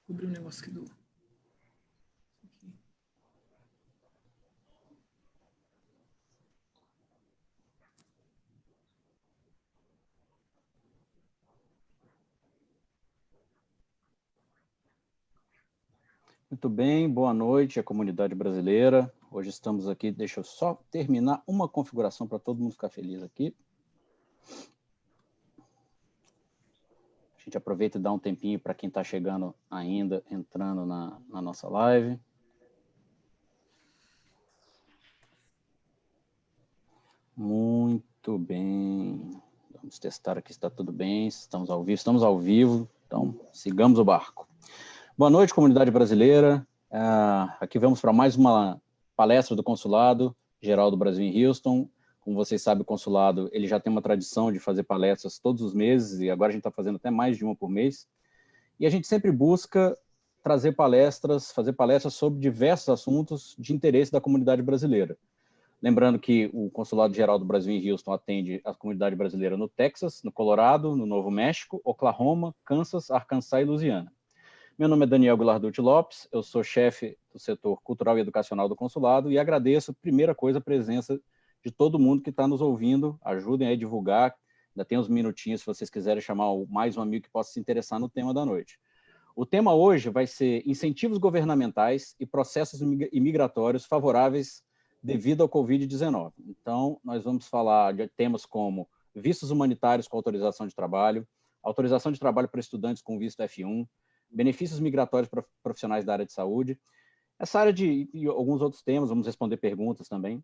Vou abrir um negócio aqui do... Muito bem, boa noite à comunidade brasileira. Hoje estamos aqui, deixa eu só terminar uma configuração para todo mundo ficar feliz aqui. A gente aproveita e dá um tempinho para quem está chegando ainda, entrando na nossa live. Muito bem. Vamos testar aqui se está tudo bem, se estamos ao vivo, então sigamos o barco. Boa noite, comunidade brasileira. Aqui vamos para mais uma palestra do Consulado Geral do Brasil em Houston. Como vocês sabem, o Consulado ele já tem uma tradição de fazer palestras todos os meses, e agora a gente está fazendo até mais de uma por mês. E a gente sempre busca fazer palestras sobre diversos assuntos de interesse da comunidade brasileira. Lembrando que o Consulado Geral do Brasil em Houston atende a comunidade brasileira no Texas, no Colorado, no Novo México, Oklahoma, Kansas, Arkansas e Louisiana. Meu nome é Daniel Guilarducci Lopes, eu sou chefe do setor cultural e educacional do consulado e agradeço, primeira coisa, a presença de todo mundo que está nos ouvindo. Ajudem a divulgar, ainda tem uns minutinhos se vocês quiserem chamar mais um amigo que possa se interessar no tema da noite. O tema hoje vai ser incentivos governamentais e processos imigratórios favoráveis devido ao Covid-19. Então, nós vamos falar de temas como vistos humanitários com autorização de trabalho para estudantes com visto F1, benefícios migratórios para profissionais da área de saúde, essa área e alguns outros temas, vamos responder perguntas também.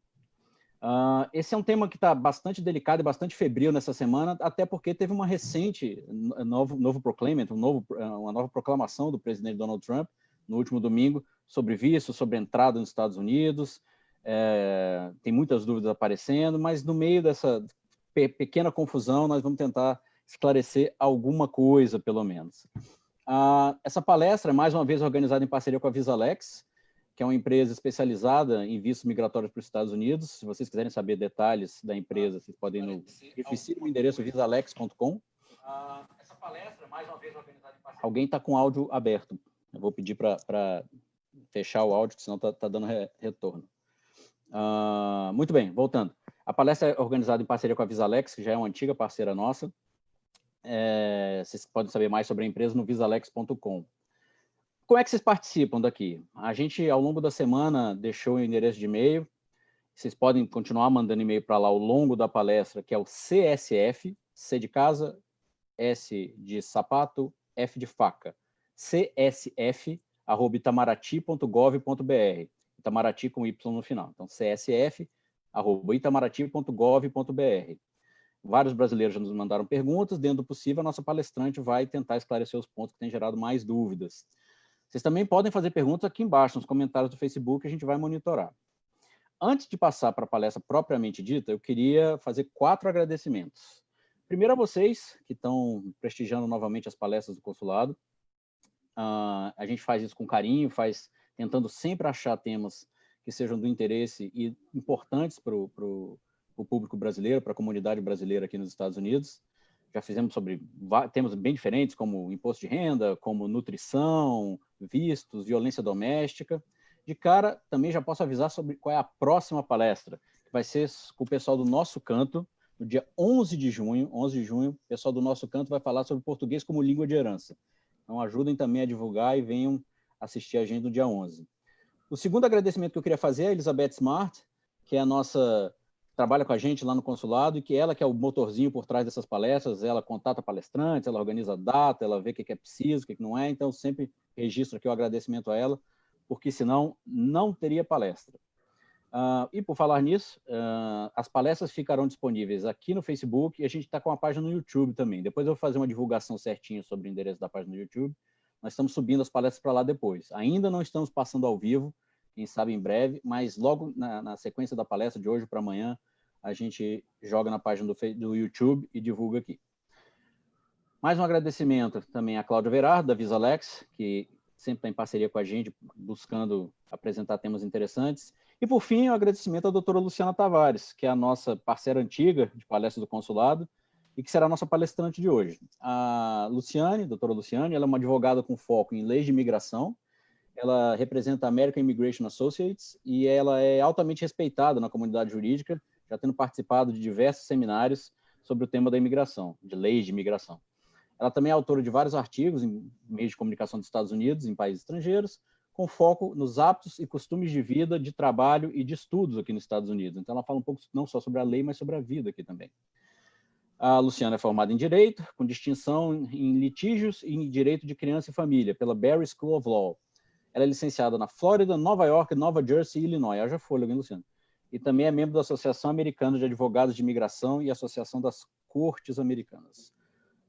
Esse é um tema que está bastante delicado e bastante febril nessa semana, até porque teve uma recente novo proclamament, uma nova proclamação do presidente Donald Trump, no último domingo, sobre visto, sobre entrada nos Estados Unidos. Tem muitas dúvidas aparecendo, mas no meio dessa pequena confusão, nós vamos tentar esclarecer alguma coisa, pelo menos. Essa palestra é, mais uma vez, organizada em parceria com a VisaLex, que é uma empresa especializada em vistos migratórios para os Estados Unidos. Se vocês quiserem saber detalhes da empresa, vocês podem ir no dificílimo endereço visalex.com. Essa palestra é, mais uma vez, organizada em parceria... Alguém está com o áudio aberto. Eu vou pedir para fechar o áudio, senão está dando retorno. Muito bem, voltando. A palestra é organizada em parceria com a VisaLex, que já é uma antiga parceira nossa. Vocês podem saber mais sobre a empresa no visalex.com. Como é que vocês participam daqui? A gente, ao longo da semana, deixou o endereço de e-mail. Vocês podem continuar mandando e-mail para lá ao longo da palestra, que é o CSF, C de casa, S de sapato, F de faca, csf@itamaraty.gov.br. Itamaraty com Y no final. Então, csf@itamaraty.gov.br. Vários brasileiros já nos mandaram perguntas. Dentro do possível, a nossa palestrante vai tentar esclarecer os pontos que têm gerado mais dúvidas. Vocês também podem fazer perguntas aqui embaixo, nos comentários do Facebook, a gente vai monitorar. Antes de passar para a palestra propriamente dita, eu queria fazer 4 agradecimentos. Primeiro a vocês, que estão prestigiando novamente as palestras do consulado. A gente faz isso com carinho, tentando sempre achar temas que sejam do interesse e importantes para o público brasileiro, para a comunidade brasileira aqui nos Estados Unidos. Já fizemos sobre temas bem diferentes, como imposto de renda, como nutrição, vistos, violência doméstica. De cara, também já posso avisar sobre qual é a próxima palestra, que vai ser com o pessoal do Nosso Canto, no dia 11 de junho. 11 de junho, o pessoal do Nosso Canto vai falar sobre português como língua de herança. Então, ajudem também a divulgar e venham assistir a gente no dia 11. O segundo agradecimento que eu queria fazer é a Elizabeth Smart, que é a nossa... trabalha com a gente lá no consulado, e que ela que é o motorzinho por trás dessas palestras. Ela contata palestrantes, ela organiza a data, ela vê o que é preciso, o que não é. Então, sempre registro aqui o agradecimento a ela, porque senão não teria palestra. E por falar nisso, as palestras ficarão disponíveis aqui no Facebook, e a gente está com uma página no YouTube também. Depois eu vou fazer uma divulgação certinha sobre o endereço da página no YouTube. Nós estamos subindo as palestras para lá depois. Ainda não estamos passando ao vivo, quem sabe em breve, mas logo na sequência da palestra de hoje para amanhã, a gente joga na página do YouTube e divulga aqui. Mais um agradecimento também a Cláudia Verardo, da VisaLex, que sempre está em parceria com a gente, buscando apresentar temas interessantes. E, por fim, um agradecimento à doutora Luciana Tavares, que é a nossa parceira antiga de palestra do consulado, e que será a nossa palestrante de hoje. A Luciane, doutora Luciane, ela é uma advogada com foco em leis de imigração, ela representa a American Immigration Associates e ela é altamente respeitada na comunidade jurídica, já tendo participado de diversos seminários sobre o tema da imigração, de leis de imigração. Ela também é autora de vários artigos em meios de comunicação dos Estados Unidos, em países estrangeiros, com foco nos hábitos e costumes de vida, de trabalho e de estudos aqui nos Estados Unidos. Então, ela fala um pouco não só sobre a lei, mas sobre a vida aqui também. A Luciana é formada em Direito, com distinção em litígios e em Direito de Criança e Família, pela Barry School of Law. Ela é licenciada na Flórida, Nova York, Nova Jersey e Illinois. Haja fôlego, hein, Luciana? E também é membro da Associação Americana de Advogados de Imigração e Associação das Cortes Americanas.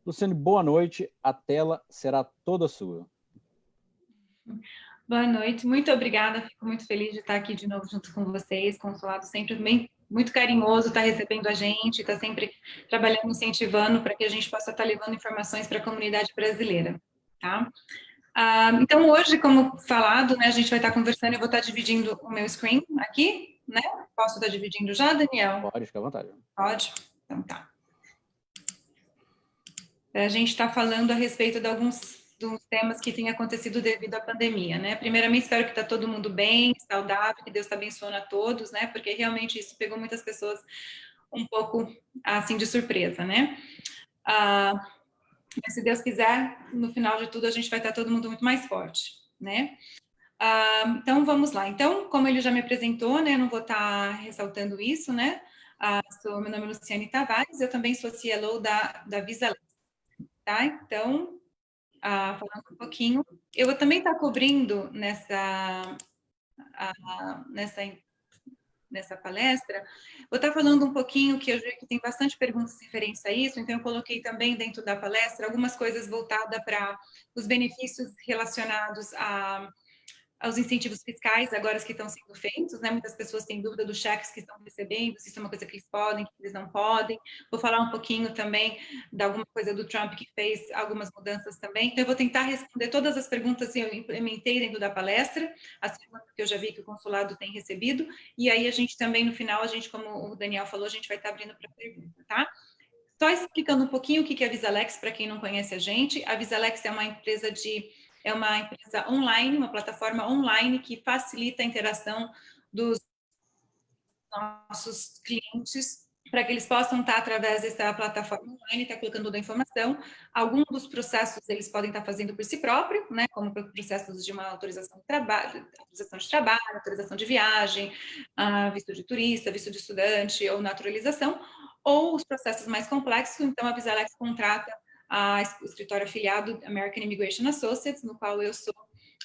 Luciane, boa noite. A tela será toda sua. Boa noite, muito obrigada. Fico muito feliz de estar aqui de novo junto com vocês. Consulado sempre bem, muito carinhoso, está recebendo a gente, está sempre trabalhando, incentivando para que a gente possa estar levando informações para a comunidade brasileira, tá? Então, hoje, como falado, né, a gente vai estar conversando, eu vou estar dividindo o meu screen aqui, né? Posso estar dividindo já, Daniel? Pode, fica à vontade. Pode? Então tá. A gente está falando a respeito de alguns dos temas que têm acontecido devido à pandemia, né? Primeiramente, espero que está todo mundo bem, saudável, que Deus está abençoando a todos, né? Porque realmente isso pegou muitas pessoas um pouco, assim, de surpresa, né? Mas, se Deus quiser, no final de tudo, a gente vai estar todo mundo muito mais forte, né? Então, vamos lá. Então, como ele já me apresentou, né? Eu não vou estar ressaltando isso, né? Meu nome é Luciane Tavares, eu também sou CLO da VisaLex, tá? Então, falando um pouquinho, eu vou também estar cobrindo nessa palestra, vou estar falando um pouquinho, que eu vi que tem bastante perguntas referentes a isso, então eu coloquei também dentro da palestra algumas coisas voltadas para os benefícios relacionados aos incentivos fiscais, agora que estão sendo feitos, né? Muitas pessoas têm dúvida dos cheques que estão recebendo, se isso é uma coisa que eles podem, que eles não podem. Vou falar um pouquinho também de alguma coisa do Trump que fez algumas mudanças também. Então, eu vou tentar responder todas as perguntas que eu implementei dentro da palestra, as perguntas que eu já vi que o consulado tem recebido, e aí a gente também, no final, como o Daniel falou, a gente vai estar abrindo para pergunta, tá? Só explicando um pouquinho o que é a VisaLex, para quem não conhece a gente. A VisaLex é uma empresa online, uma plataforma online que facilita a interação dos nossos clientes para que eles possam estar através dessa plataforma online, estar colocando toda a informação. Alguns dos processos eles podem estar fazendo por si próprio, né, como processos de uma autorização de trabalho, autorização de viagem, visto de turista, visto de estudante ou naturalização, ou os processos mais complexos. Então, a VisaLex contrata o escritório afiliado American Immigration Associates, no qual eu sou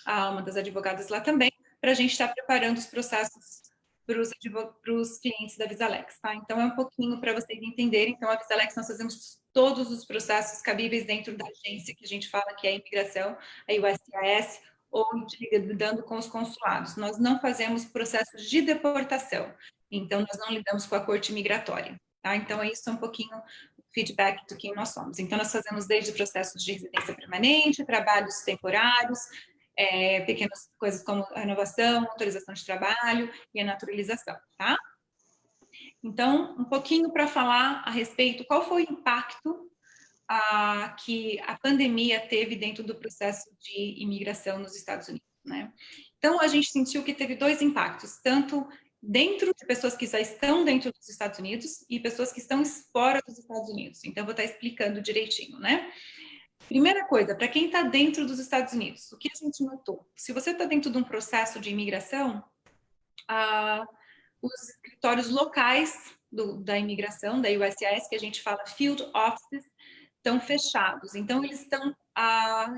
uma das advogadas lá também, para a gente estar preparando os processos para os clientes da VisaLex, tá? Então, é um pouquinho para vocês entenderem. Então, a VisaLex, nós fazemos todos os processos cabíveis dentro da agência, que a gente fala que é a imigração, a USCIS, ou lidando com os consulados. Nós não fazemos processos de deportação, então, nós não lidamos com a corte migratória, tá? Então, isso é um pouquinho feedback do que nós somos. Então, nós fazemos desde processos de residência permanente, trabalhos temporários, pequenas coisas como a renovação, autorização de trabalho e a naturalização, tá? Então, um pouquinho para falar a respeito, qual foi o impacto que a pandemia teve dentro do processo de imigração nos Estados Unidos, né? Então, a gente sentiu que teve dois impactos, tanto dentro de pessoas que já estão dentro dos Estados Unidos e pessoas que estão fora dos Estados Unidos. Então, eu vou estar explicando direitinho, né? Primeira coisa, para quem está dentro dos Estados Unidos, o que a gente notou? Se você está dentro de um processo de imigração, os escritórios locais da imigração, da USCIS, que a gente fala Field Offices, estão fechados. Então, eles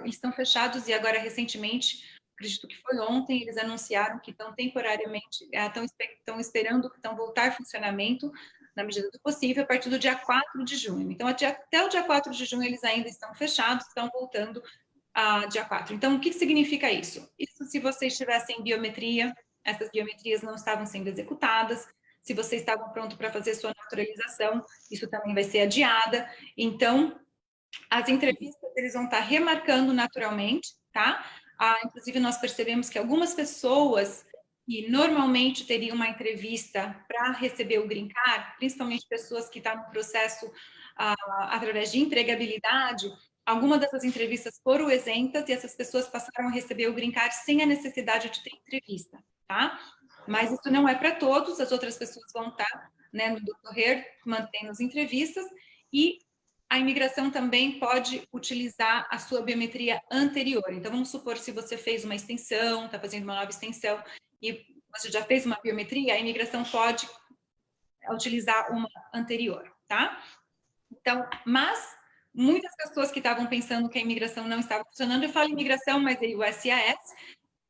estão fechados e agora, recentemente, acredito que foi ontem, eles anunciaram que estão temporariamente, estão esperando que estão voltar a funcionamento na medida do possível, a partir do dia 4 de junho. Então, até o dia 4 de junho, eles ainda estão fechados, estão voltando dia 4. Então, o que significa isso? Isso se vocês tivessem biometria, essas biometrias não estavam sendo executadas, se vocês estavam prontos para fazer sua naturalização, isso também vai ser adiada. Então, as entrevistas, eles vão estar remarcando naturalmente, tá? Inclusive, nós percebemos que algumas pessoas que normalmente teriam uma entrevista para receber o green card, principalmente pessoas que estão no processo através de empregabilidade, algumas dessas entrevistas foram isentas e essas pessoas passaram a receber o green card sem a necessidade de ter entrevista, tá? Mas isso não é para todos, as outras pessoas vão estar, né, no decorrer, mantendo as entrevistas, e a imigração também pode utilizar a sua biometria anterior. Então, vamos supor, se você fez uma extensão, está fazendo uma nova extensão, e você já fez uma biometria, a imigração pode utilizar uma anterior, tá? Então, mas muitas pessoas que estavam pensando que a imigração não estava funcionando, eu falo imigração, mas o SAS,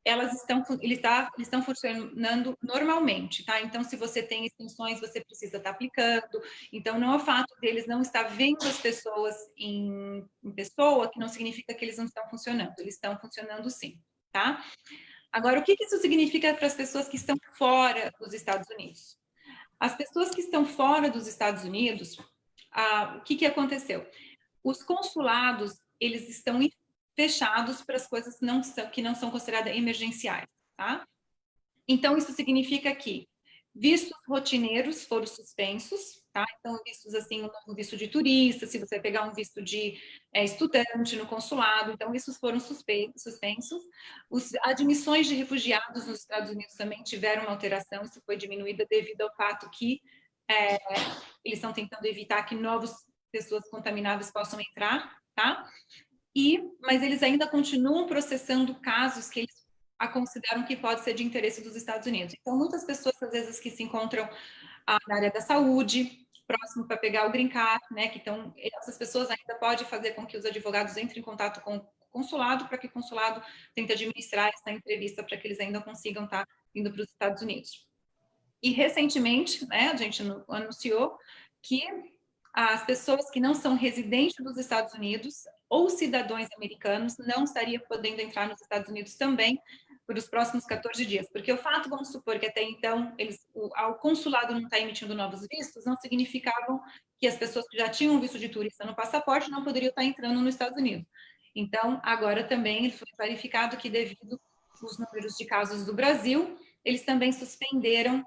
eles estão funcionando normalmente, tá? Então, se você tem extensões, você precisa estar aplicando. Então, não é o fato deles não estar vendo as pessoas em pessoa, que não significa que eles não estão funcionando. Eles estão funcionando sim, tá? Agora, o que isso significa para as pessoas que estão fora dos Estados Unidos? As pessoas que estão fora dos Estados Unidos, o que aconteceu? Os consulados, eles estão fechados para as coisas que não são consideradas emergenciais, tá? Então, isso significa que vistos rotineiros foram suspensos, tá? Então, vistos assim, um novo visto de turista, se você pegar um visto de estudante no consulado, então, esses foram suspensos. As admissões de refugiados nos Estados Unidos também tiveram uma alteração, isso foi diminuída devido ao fato que eles estão tentando evitar que novas pessoas contaminadas possam entrar, tá? Mas eles ainda continuam processando casos que eles consideram que pode ser de interesse dos Estados Unidos. Então, muitas pessoas, às vezes, que se encontram na área da saúde, próximo para pegar o green card, né, essas pessoas ainda podem fazer com que os advogados entrem em contato com o consulado, para que o consulado tente administrar essa entrevista para que eles ainda consigam estar indo para os Estados Unidos. E, recentemente, né, a gente anunciou que as pessoas que não são residentes dos Estados Unidos ou cidadãos americanos não estariam podendo entrar nos Estados Unidos também por os próximos 14 dias. Porque o fato, vamos supor que até então o consulado não está emitindo novos vistos, não significavam que as pessoas que já tinham visto de turista no passaporte não poderiam estar entrando nos Estados Unidos. Então, agora também foi clarificado que devido aos números de casos do Brasil, eles também suspenderam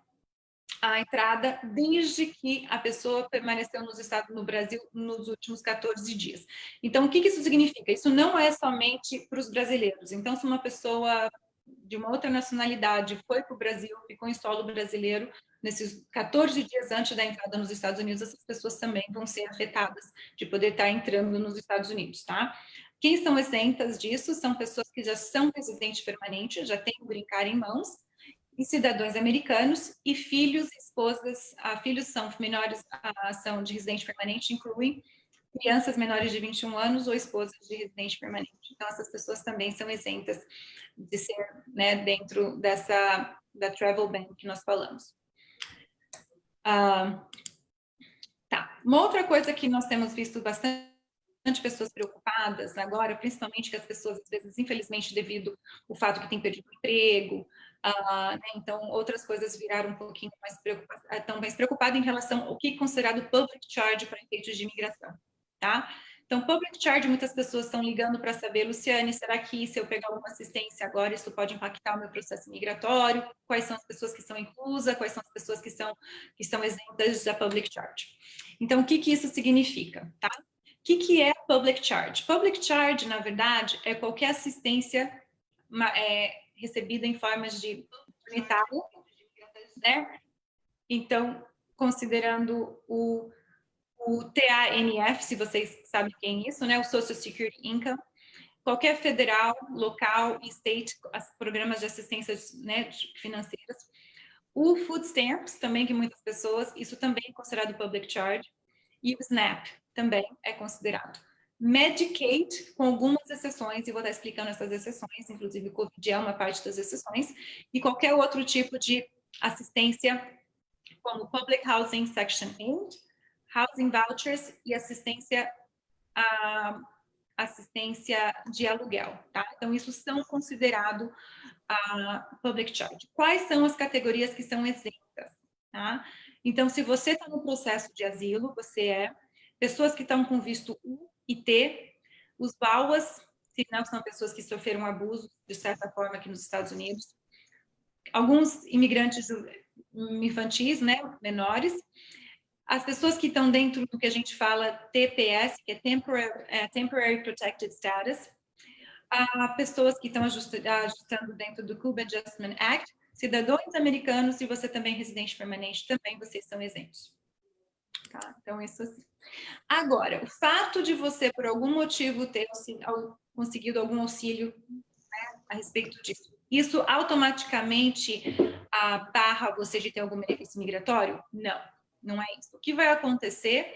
a entrada desde que a pessoa permaneceu no Brasil nos últimos 14 dias. Então, o que isso significa? Isso não é somente para os brasileiros. Então, se uma pessoa de uma outra nacionalidade foi para o Brasil, ficou em solo brasileiro, nesses 14 dias antes da entrada nos Estados Unidos, essas pessoas também vão ser afetadas de poder estar entrando nos Estados Unidos, tá? Quem são isentas disso são pessoas que já são residentes permanentes, já têm o green card em mãos, e cidadãos americanos, e filhos e esposas, filhos são menores, são de residente permanente, incluem crianças menores de 21 anos ou esposas de residente permanente. Então, essas pessoas também são isentas de ser, né, dentro da travel ban que nós falamos. Tá. Uma outra coisa que nós temos visto bastante pessoas preocupadas agora, principalmente que as pessoas, às vezes, infelizmente, devido ao fato que têm perdido o emprego, né, então outras coisas viraram um pouquinho mais preocupadas, estão mais preocupadas em relação ao que é considerado public charge para efeitos de imigração, tá? Então, public charge, muitas pessoas estão ligando para saber, Luciane, será que se eu pegar alguma assistência agora, isso pode impactar o meu processo migratório? Quais são as pessoas que são inclusas? Quais são as pessoas que estão isentas da public charge? Então, o que isso significa, tá? O que é public charge? Public charge, na verdade, é qualquer assistência recebida em formas de monetária, né? Então, considerando o TANF, se vocês sabem quem é isso, né? O Social Security Income, qualquer federal, local e state, programas de assistência, né, financeiras. O Food Stamps, também, que muitas pessoas, isso também é considerado public charge. E o SNAP também é considerado. Medicaid, com algumas exceções, e vou estar explicando essas exceções, inclusive o Covid é uma parte das exceções, e qualquer outro tipo de assistência, como Public Housing Section 8, Housing Vouchers e assistência de aluguel, tá? Então, isso são considerados public charge. Quais são as categorias que são isentas, tá? Então, se você está no processo de asilo, pessoas que estão com visto U e T, os BAUAs, se não são pessoas que sofreram abuso, de certa forma, aqui nos Estados Unidos, alguns imigrantes infantis, né, menores, As pessoas que estão dentro do que a gente fala TPS, que é Temporary Protected Status, pessoas que estão ajustando dentro do Cuba Adjustment Act, cidadãos americanos, e você também residente permanente, também vocês são isentos. Tá? Então, isso assim. Agora, o fato de você, por algum motivo, ter conseguido algum auxílio, né, a respeito disso, isso automaticamente barra você de ter algum benefício migratório? Não, não é isso. O que vai acontecer?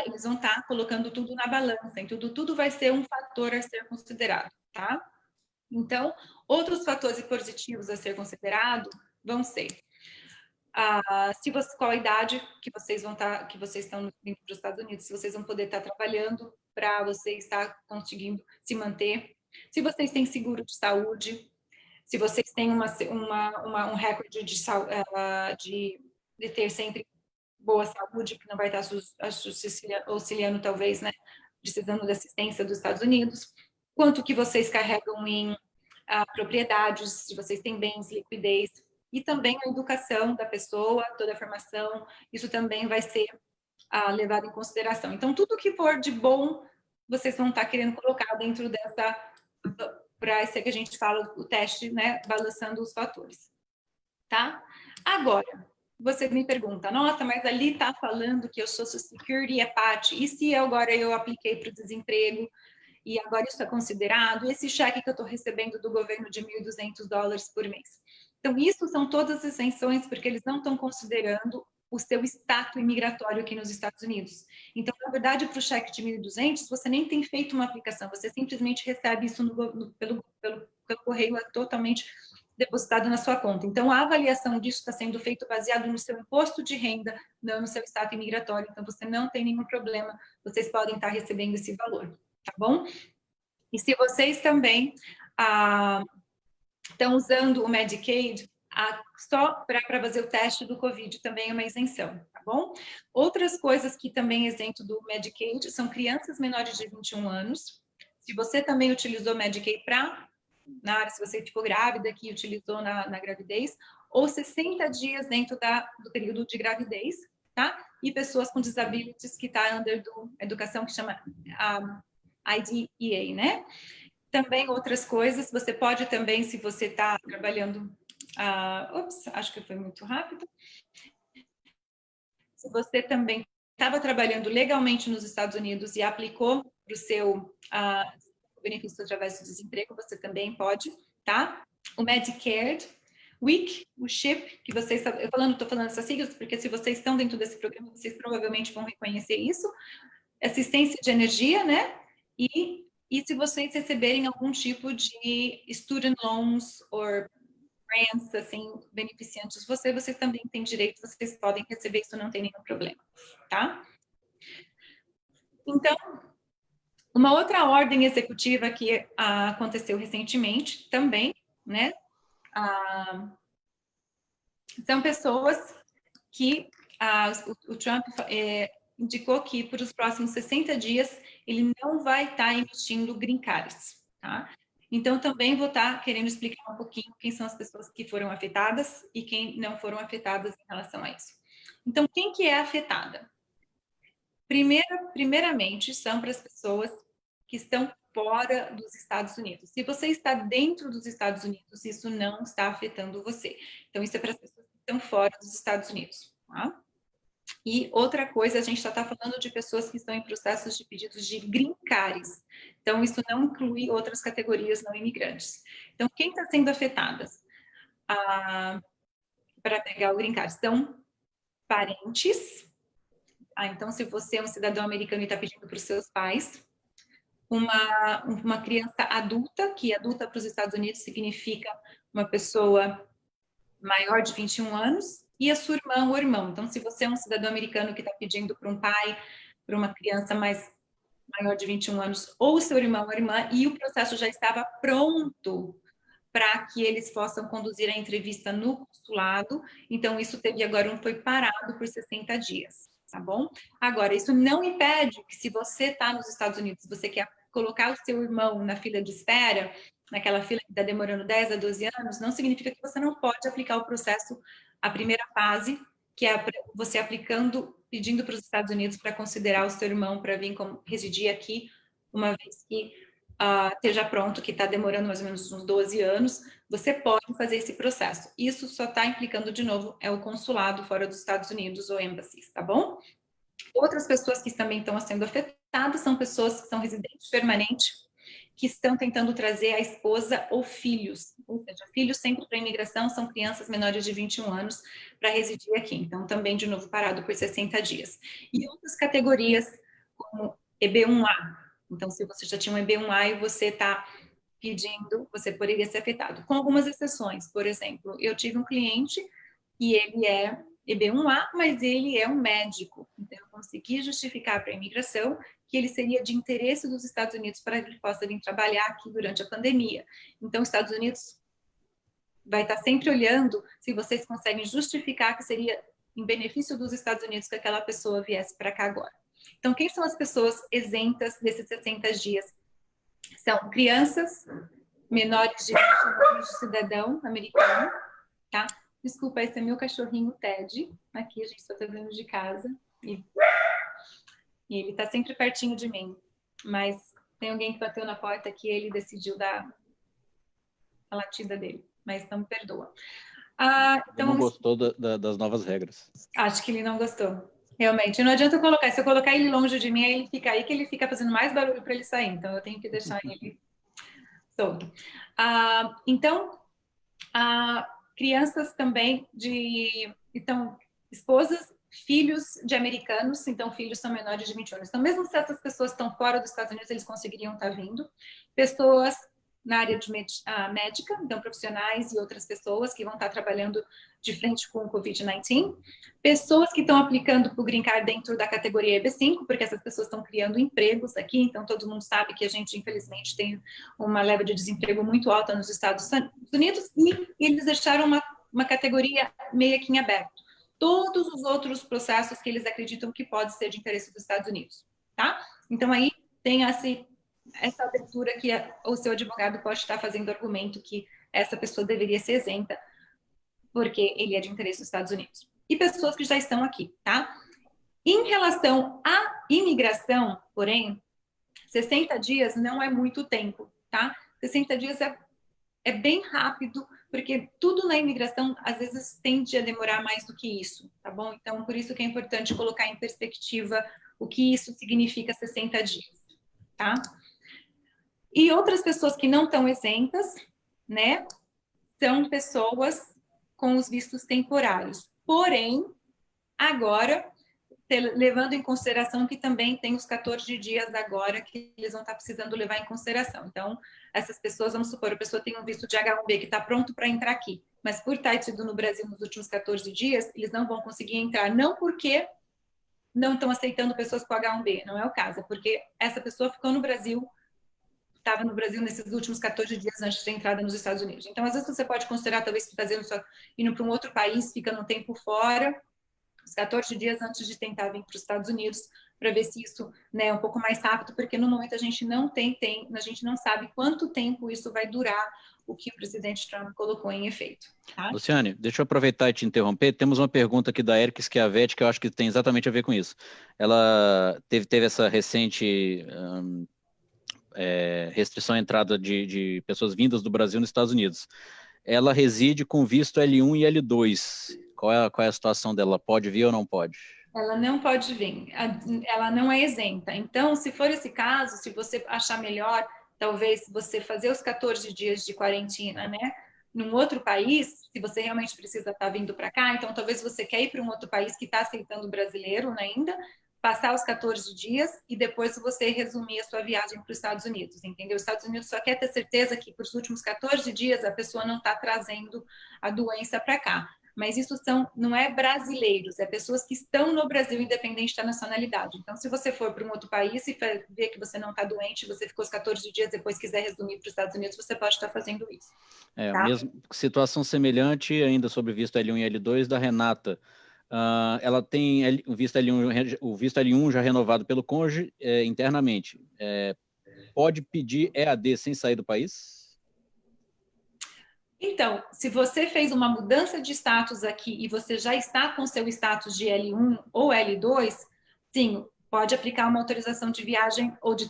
Eles vão estar colocando tudo na balança, então tudo vai ser um fator a ser considerado, tá? Então, outros fatores positivos a ser considerado vão ser qual a idade que vocês estão indo para os Estados Unidos, se vocês vão poder estar trabalhando para você estar conseguindo se manter, se vocês têm seguro de saúde, se vocês têm um recorde de ter sempre boa saúde, que não vai estar auxiliando, talvez, né, precisando de assistência dos Estados Unidos, quanto que vocês carregam em propriedades, se vocês têm bens, liquidez, e também a educação da pessoa, toda a formação, isso também vai ser levado em consideração. Então, tudo que for de bom, vocês vão estar querendo colocar dentro para esse que a gente fala, o teste, né, balançando os fatores. Tá? Agora, você me pergunta, nossa, mas ali está falando que eu sou Social Security, é PAT, e se agora eu apliquei para o desemprego, e agora isso é considerado, esse cheque que eu estou recebendo do governo de $1.200 por mês? Então, isso são todas as isenções, porque eles não estão considerando o seu status imigratório aqui nos Estados Unidos. Então, na verdade, para o cheque de 1.200, você nem tem feito uma aplicação, você simplesmente recebe isso pelo correio, é totalmente depositado na sua conta. Então, a avaliação disso está sendo feita baseado no seu imposto de renda, não no seu status imigratório. Então, você não tem nenhum problema, vocês podem estar recebendo esse valor, tá bom? E se vocês também estão usando o Medicaid, só para fazer o teste do Covid também é uma isenção, tá bom? Outras coisas que também é isento do Medicaid são crianças menores de 21 anos. Se você também utilizou Medicaid na área, se você ficou grávida, que utilizou na gravidez, ou 60 dias dentro do período de gravidez, tá? E pessoas com disabilities que está under educação, que chama IDEA, né? Também outras coisas, você pode também, se você está trabalhando... acho que foi muito rápido. Se você também estava trabalhando legalmente nos Estados Unidos e aplicou para o seu benefício através do desemprego, você também pode, tá? O Medicare, WIC, o CHIP, que vocês... Estou falando essas siglas, porque se vocês estão dentro desse programa, vocês provavelmente vão reconhecer isso. Assistência de energia, né? E se vocês receberem algum tipo de student loans ou grants, assim, beneficiantes, vocês também têm direito, vocês podem receber isso, não tem nenhum problema, tá? Então, uma outra ordem executiva que aconteceu recentemente também, né? São pessoas que o Trump indicou que por os próximos 60 dias ele não vai estar emitindo green cards, tá? Então, também vou estar querendo explicar um pouquinho quem são as pessoas que foram afetadas e quem não foram afetadas em relação a isso. Então, quem que é afetada? Primeiramente, são para as pessoas que estão fora dos Estados Unidos. Se você está dentro dos Estados Unidos, isso não está afetando você. Então, isso é para as pessoas que estão fora dos Estados Unidos, tá? E outra coisa, a gente está falando de pessoas que estão em processos de pedidos de green cards. Então, isso não inclui outras categorias não imigrantes. Então, quem está sendo afetadas para pegar o green card? São parentes. Então, se você é um cidadão americano e está pedindo para os seus pais, uma criança adulta, que adulta para os Estados Unidos significa uma pessoa maior de 21 anos, e a sua irmã ou irmão. Então, se você é um cidadão americano que está pedindo para um pai, para uma criança maior de 21 anos, ou seu irmão ou irmã, e o processo já estava pronto para que eles possam conduzir a entrevista no consulado, então isso foi parado por 60 dias, tá bom? Agora, isso não impede que se você está nos Estados Unidos, você quer colocar o seu irmão na fila de espera, naquela fila que está demorando 10 a 12 anos, não significa que você não pode aplicar o processo, a primeira fase, que é você aplicando, pedindo para os Estados Unidos para considerar o seu irmão para vir residir aqui, uma vez que esteja pronto, que está demorando mais ou menos uns 12 anos, você pode fazer esse processo. Isso só está implicando, de novo, é o consulado fora dos Estados Unidos ou embassies, tá bom? Outras pessoas que também estão sendo afetadas são pessoas que são residentes permanentes, que estão tentando trazer a esposa ou filhos, ou seja, filhos sempre para imigração são crianças menores de 21 anos para residir aqui, então também de novo parado por 60 dias. E outras categorias, como EB1A, então se você já tinha um EB1A e você está pedindo, você poderia ser afetado, com algumas exceções. Por exemplo, eu tive um cliente e ele é EB1A, mas ele é um médico, então eu consegui justificar para a imigração que ele seria de interesse dos Estados Unidos para que ele possa vir trabalhar aqui durante a pandemia. Então, os Estados Unidos vai estar sempre olhando se vocês conseguem justificar que seria em benefício dos Estados Unidos que aquela pessoa viesse para cá agora. Então, quem são as pessoas isentas desses 60 dias? São crianças menores de 20 anos de cidadão americano, tá? Desculpa, esse é meu cachorrinho Ted. Aqui a gente está fazendo de casa. E ele está sempre pertinho de mim. Mas tem alguém que bateu na porta que ele decidiu dar a latida dele. Mas não me perdoa. Então, ele não gostou das novas regras. Acho que ele não gostou. Realmente. Não adianta eu colocar. Se eu colocar ele longe de mim, aí ele fica aí que ele fica fazendo mais barulho para ele sair. Então, eu tenho que deixar ele solto. Então, crianças também então, esposas, filhos de americanos, então filhos são menores de 20 anos. Então, mesmo se essas pessoas estão fora dos Estados Unidos, eles conseguiriam estar vindo. Pessoas na área de médica, então profissionais e outras pessoas que vão estar trabalhando de frente com o Covid-19. Pessoas que estão aplicando para o Green Card dentro da categoria EB5, porque essas pessoas estão criando empregos aqui, então todo mundo sabe que a gente, infelizmente, tem uma leva de desemprego muito alta nos Estados Unidos, e eles deixaram uma categoria meio que em aberto. Todos os outros processos que eles acreditam que pode ser de interesse dos Estados Unidos, tá? Então, aí tem essa abertura que o seu advogado pode estar fazendo argumento que essa pessoa deveria ser isenta porque ele é de interesse dos Estados Unidos. E pessoas que já estão aqui, tá? Em relação à imigração, porém, 60 dias não é muito tempo, tá? 60 dias é bem rápido, porque tudo na imigração, às vezes, tende a demorar mais do que isso, tá bom? Então, por isso que é importante colocar em perspectiva o que isso significa 60 dias, tá? E outras pessoas que não estão isentas, né, são pessoas com os vistos temporários. Porém, agora, levando em consideração que também tem os 14 dias agora que eles vão estar precisando levar em consideração. Então, essas pessoas, vamos supor, a pessoa tem um visto de H1B que está pronto para entrar aqui, mas por estar tido no Brasil nos últimos 14 dias, eles não vão conseguir entrar, não porque não estão aceitando pessoas com H1B, não é o caso, é porque essa pessoa ficou no Brasil, estava no Brasil nesses últimos 14 dias antes de entrada nos Estados Unidos. Então, às vezes você pode considerar, talvez, fazendo só, indo para um outro país, fica no tempo fora, os 14 dias antes de tentar vir para os Estados Unidos, para ver se isso, né, é um pouco mais rápido, porque no momento a gente não a gente não sabe quanto tempo isso vai durar, o que o presidente Trump colocou em efeito. Tá? Luciane, deixa eu aproveitar e te interromper. Temos uma pergunta aqui da Erika Schiavetti, que eu acho que tem exatamente a ver com isso. Ela teve essa recente restrição à entrada de pessoas vindas do Brasil nos Estados Unidos. Ela reside com visto L1 e L2. Qual é a situação dela? Pode vir ou não pode? Ela não pode vir, ela não é isenta. Então, se for esse caso, se você achar melhor, talvez você fazer os 14 dias de quarentena, né? Num outro país, se você realmente precisa estar vindo para cá, então talvez você quer ir para um outro país que está aceitando brasileiro, né, ainda, passar os 14 dias e depois você resumir a sua viagem para os Estados Unidos, entendeu? Os Estados Unidos só quer ter certeza que por os últimos 14 dias a pessoa não está trazendo a doença para cá. Mas isso não é brasileiros, é pessoas que estão no Brasil, independente da nacionalidade. Então, se você for para um outro país e ver que você não está doente, você ficou os 14 dias, depois quiser resumir para os Estados Unidos, você pode estar fazendo isso. Tá? Mesmo situação semelhante, ainda sobre visto L1 e L2, da Renata. Ela tem o visto L1 já renovado pelo cônjuge internamente. Pode pedir EAD sem sair do país? Então, se você fez uma mudança de status aqui e você já está com seu status de L1 ou L2, sim, pode aplicar uma autorização de viagem ou de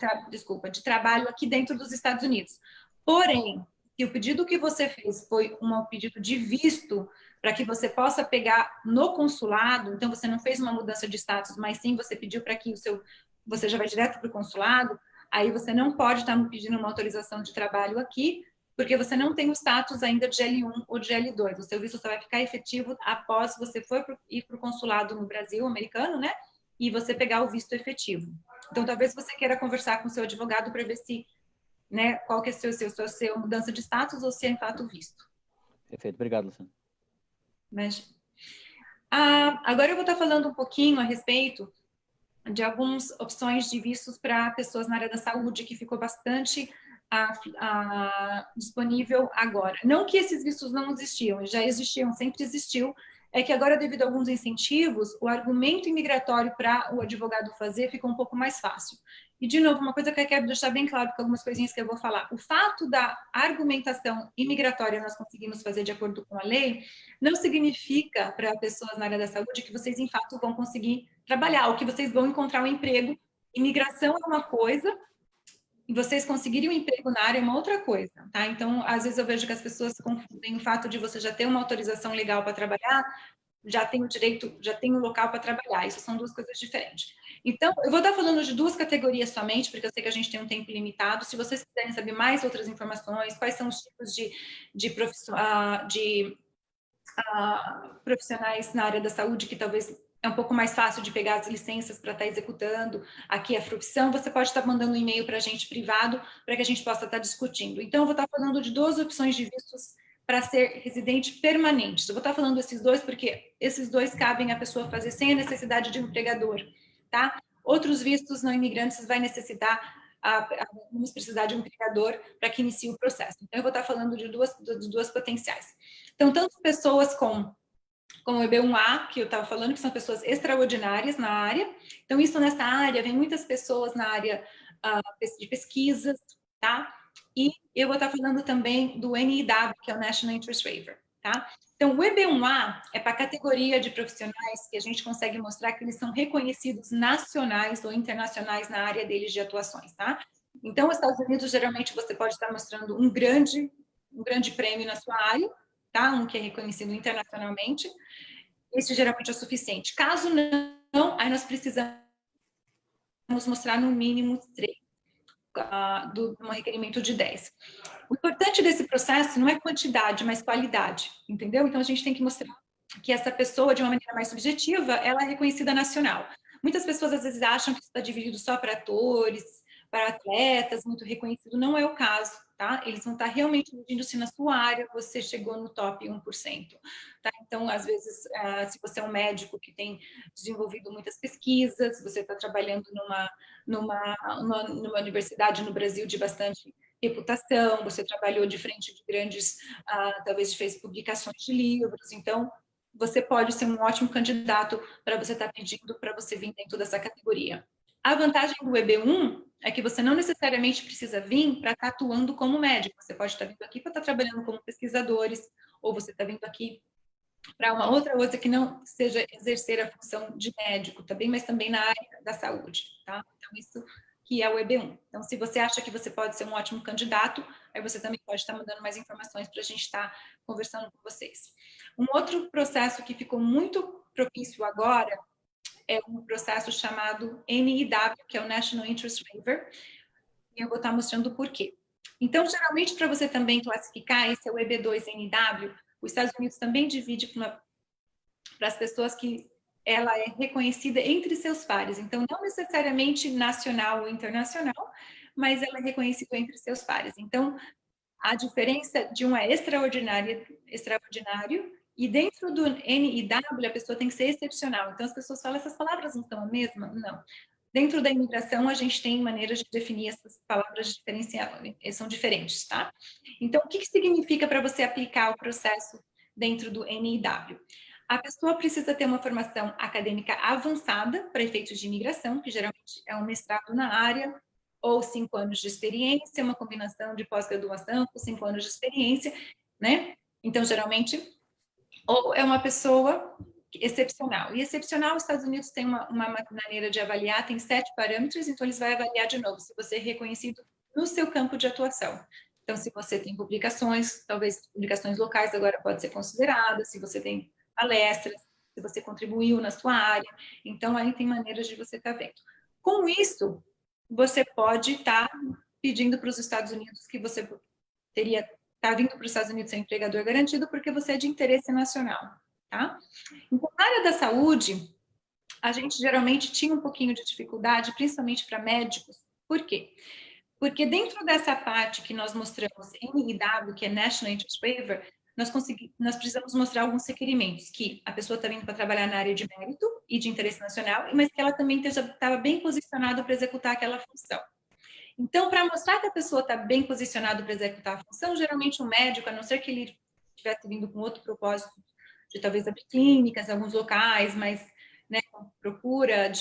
trabalho aqui dentro dos Estados Unidos. Porém, se o pedido que você fez foi um pedido de visto para que você possa pegar no consulado, então você não fez uma mudança de status, mas sim você pediu para que você já vai direto para o consulado, aí você não pode estar pedindo uma autorização de trabalho aqui, porque você não tem o status ainda de L1 ou de L2. O seu visto só vai ficar efetivo após você ir para o consulado no Brasil americano, né? E você pegar o visto efetivo. Então, talvez você queira conversar com o seu advogado para ver se, né, qual que é a sua mudança de status ou se é, em fato, visto. Perfeito. Obrigado, Luciano. Mas, agora eu vou estar falando um pouquinho a respeito de algumas opções de vistos para pessoas na área da saúde, que ficou bastante disponível agora. Não que esses vistos não existiam, já existiam, sempre existiu, é que agora, devido a alguns incentivos, o argumento imigratório para o advogado fazer ficou um pouco mais fácil. E, de novo, uma coisa que eu quero deixar bem claro, com algumas coisinhas que eu vou falar. O fato da argumentação imigratória nós conseguimos fazer de acordo com a lei, não significa para pessoas na área da saúde que vocês, em fato, vão conseguir trabalhar, ou que vocês vão encontrar um emprego. Imigração é uma coisa, e vocês conseguirem um emprego na área é uma outra coisa, tá? Então, às vezes eu vejo que as pessoas confundem o fato de você já ter uma autorização legal para trabalhar, já tem o direito, já tem um local para trabalhar. Isso são duas coisas diferentes. Então, eu vou estar falando de duas categorias somente, porque eu sei que a gente tem um tempo limitado. Se vocês quiserem saber mais outras informações, quais são os tipos de profissionais na área da saúde que talvez é um pouco mais fácil de pegar as licenças para estar executando aqui a profissão, você pode estar mandando um e-mail para a gente privado, para que a gente possa estar discutindo. Então, eu vou estar falando de duas opções de vistos para ser residente permanente. Eu vou estar falando desses dois porque esses dois cabem a pessoa fazer sem a necessidade de um empregador, tá? Outros vistos não imigrantes vai necessitar, vamos precisar de um empregador para que inicie o processo. Então, eu vou estar falando de duas potenciais. Então, tanto pessoas como o EB1A, que eu estava falando, que são pessoas extraordinárias na área. Então, isso nessa área, vem muitas pessoas na área de pesquisas, tá? E eu vou estar falando também do NIW, que é o National Interest Waiver, tá? Então, o EB1A é para a categoria de profissionais que a gente consegue mostrar que eles são reconhecidos nacionais ou internacionais na área deles de atuações, tá? Então, os Estados Unidos, geralmente, você pode estar mostrando um grande prêmio na sua área, tá? Um que é reconhecido internacionalmente. Esse geralmente é o suficiente. Caso não, aí nós precisamos mostrar no mínimo 3, um requerimento de 10. O importante desse processo não é quantidade, mas qualidade, entendeu? Então, a gente tem que mostrar que essa pessoa, de uma maneira mais subjetiva, ela é reconhecida nacional. Muitas pessoas, às vezes, acham que isso está dividido só para atores, para atletas, muito reconhecido. Não é o caso, tá? Eles vão estar realmente medindo se na sua área você chegou no top 1%. Tá? Então, às vezes, se você é um médico que tem desenvolvido muitas pesquisas, você está trabalhando numa universidade no Brasil de bastante reputação, você trabalhou de frente de grandes, talvez fez publicações de livros, então você pode ser um ótimo candidato para você estar pedindo para você vir dentro dessa categoria. A vantagem do EB1 é que você não necessariamente precisa vir para estar atuando como médico, você pode estar vindo aqui para estar trabalhando como pesquisadores, ou você está vindo aqui para uma outra coisa que não seja exercer a função de médico também, mas também na área da saúde, tá? Então, isso que é o EB1. Então, se você acha que você pode ser um ótimo candidato, aí você também pode estar mandando mais informações para a gente estar conversando com vocês. Um outro processo que ficou muito propício agora é um processo chamado NIW, que é o National Interest Waiver, e eu vou estar mostrando por quê. Então, geralmente, para você também classificar, esse é o EB2NW, os Estados Unidos também divide para as pessoas que ela é reconhecida entre seus pares. Então, não necessariamente nacional ou internacional, mas ela é reconhecida entre seus pares. Então, a diferença de um é extraordinário, e dentro do NIW, a pessoa tem que ser excepcional. Então, as pessoas falam, essas palavras não são a mesma? Não. Dentro da imigração, a gente tem maneiras de definir essas palavras diferenciadas, são diferentes, tá? Então, o que significa para você aplicar o processo dentro do NIW? A pessoa precisa ter uma formação acadêmica avançada para efeitos de imigração, que geralmente é um mestrado na área, ou 5 anos de experiência, uma combinação de pós-graduação com 5 anos de experiência, né? Então, geralmente, ou é uma pessoa excepcional. E excepcional, os Estados Unidos tem uma maneira de avaliar, tem 7 parâmetros, então eles vão avaliar de novo se você é reconhecido no seu campo de atuação. Então, se você tem publicações, talvez publicações locais agora pode ser considerada, se você tem palestras, se você contribuiu na sua área. Então, aí tem maneiras de você estar vendo. Com isso, você pode estar pedindo para os Estados Unidos que você está vindo para os Estados Unidos ser empregador garantido porque você é de interesse nacional, tá? Então, na área da saúde, a gente geralmente tinha um pouquinho de dificuldade, principalmente para médicos. Por quê? Porque dentro dessa parte que nós mostramos em IW, que é National Interest Waiver, nós precisamos mostrar alguns requerimentos, que a pessoa está vindo para trabalhar na área de mérito e de interesse nacional, mas que ela também estava bem posicionada para executar aquela função. Então, para mostrar que a pessoa está bem posicionada para executar a função, geralmente o médico, a não ser que ele estivesse vindo com outro propósito, de talvez abrir clínicas em alguns locais, mas né, com procura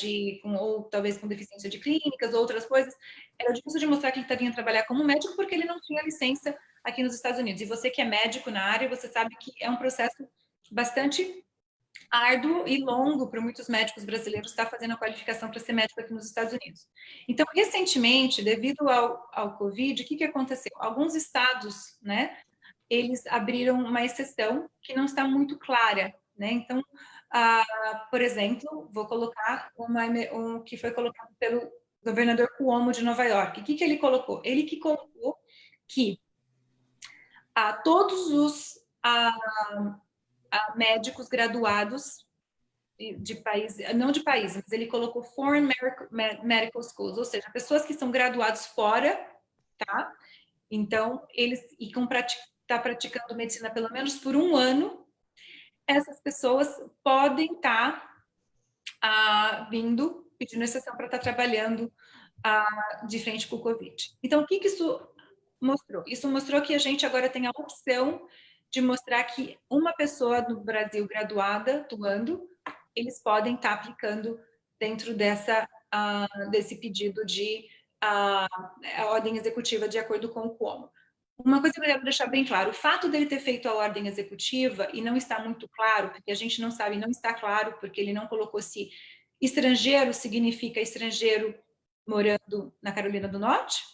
ou talvez com deficiência de clínicas, outras coisas, era difícil de mostrar que ele está vindo trabalhar como médico porque ele não tinha licença aqui nos Estados Unidos. E você que é médico na área, você sabe que é um processo bastante árduo e longo para muitos médicos brasileiros estar fazendo a qualificação para ser médico aqui nos Estados Unidos. Então, recentemente, devido ao Covid, o que aconteceu? Alguns estados, né, eles abriram uma exceção que não está muito clara, né? Então, por exemplo, vou colocar um que foi colocado pelo governador Cuomo de Nova York. O que ele colocou? Ele que colocou que todos os médicos graduados de países, não de países, mas ele colocou Foreign Medical Schools, ou seja, pessoas que são graduados fora, tá? Então, eles tá praticando medicina pelo menos por 1 ano, essas pessoas podem estar vindo, pedindo exceção para estar trabalhando de frente com o Covid. Então, o que isso mostrou? Isso mostrou que a gente agora tem a opção de mostrar que uma pessoa do Brasil graduada, atuando, eles podem estar aplicando dentro desse pedido de ordem executiva de acordo com o Cuomo. Uma coisa que eu quero deixar bem claro, o fato dele ter feito a ordem executiva e não está muito claro, porque a gente não sabe, não está claro, porque ele não colocou se estrangeiro significa estrangeiro morando na Carolina do Norte,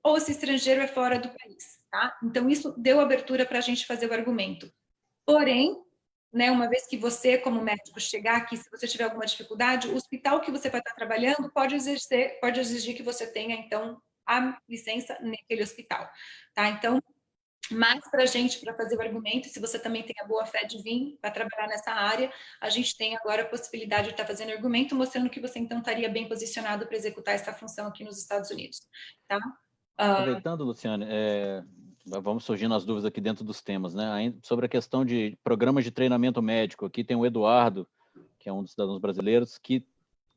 ou se estrangeiro é fora do país, tá? Então, isso deu abertura para a gente fazer o argumento. Porém, né, uma vez que você, como médico, chegar aqui, se você tiver alguma dificuldade, o hospital que você vai estar trabalhando pode exigir que você tenha, então, a licença naquele hospital, tá? Então, mais para a gente, para fazer o argumento, se você também tem a boa fé de vir para trabalhar nessa área, a gente tem agora a possibilidade de estar fazendo argumento, mostrando que você, então, estaria bem posicionado para executar essa função aqui nos Estados Unidos, tá? Aproveitando, Luciane, vamos surgindo as dúvidas aqui dentro dos temas, né? Sobre a questão de programas de treinamento médico, aqui tem o Eduardo, que é um dos cidadãos brasileiros, que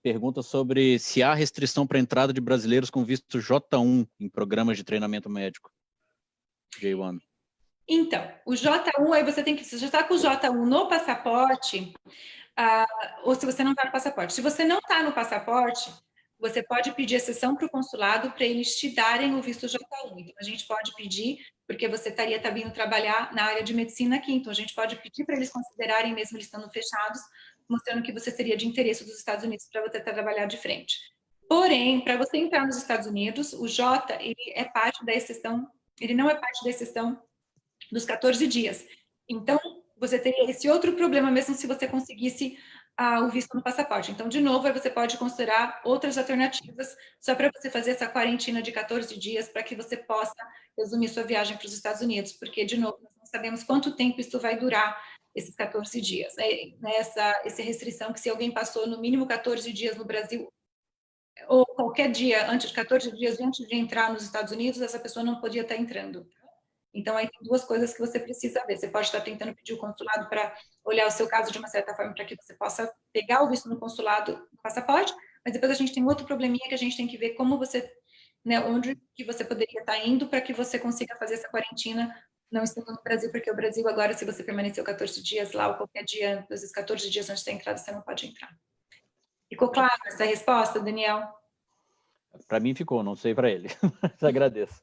pergunta sobre se há restrição para a entrada de brasileiros com visto J1 em programas de treinamento médico. J1. Então, o J1, aí você tem que, se você está com o J1 no passaporte, ou se você não está no passaporte. Se você não está no passaporte, você pode pedir exceção para o consulado para eles te darem o visto J1. Então, a gente pode pedir, porque você estaria vindo trabalhar na área de medicina aqui, então a gente pode pedir para eles considerarem, mesmo eles estando fechados, mostrando que você seria de interesse dos Estados Unidos para você trabalhar de frente. Porém, para você entrar nos Estados Unidos, o J, ele é parte da exceção, ele não é parte da exceção dos 14 dias. Então, você teria esse outro problema, mesmo se você conseguisse o visto no passaporte. Então, de novo, aí você pode considerar outras alternativas, só para você fazer essa quarentena de 14 dias, para que você possa resumir sua viagem para os Estados Unidos, porque, de novo, nós não sabemos quanto tempo isso vai durar, esses 14 dias. Essa restrição que se alguém passou no mínimo 14 dias no Brasil, ou qualquer dia, antes de 14 dias antes de entrar nos Estados Unidos, essa pessoa não podia estar entrando. Então, aí tem 2 coisas que você precisa ver. Você pode estar tentando pedir o consulado para olhar o seu caso de uma certa forma, para que você possa pegar o visto no consulado, no passaporte, mas depois a gente tem outro probleminha que a gente tem que ver como você, né, onde que você poderia estar indo para que você consiga fazer essa quarentena não estando no Brasil, porque o Brasil agora, se você permaneceu 14 dias lá, ou qualquer dia, desses 14 dias antes da entrada, você não pode entrar. Ficou claro essa resposta, Daniel? Para mim ficou, não sei para ele, mas agradeço.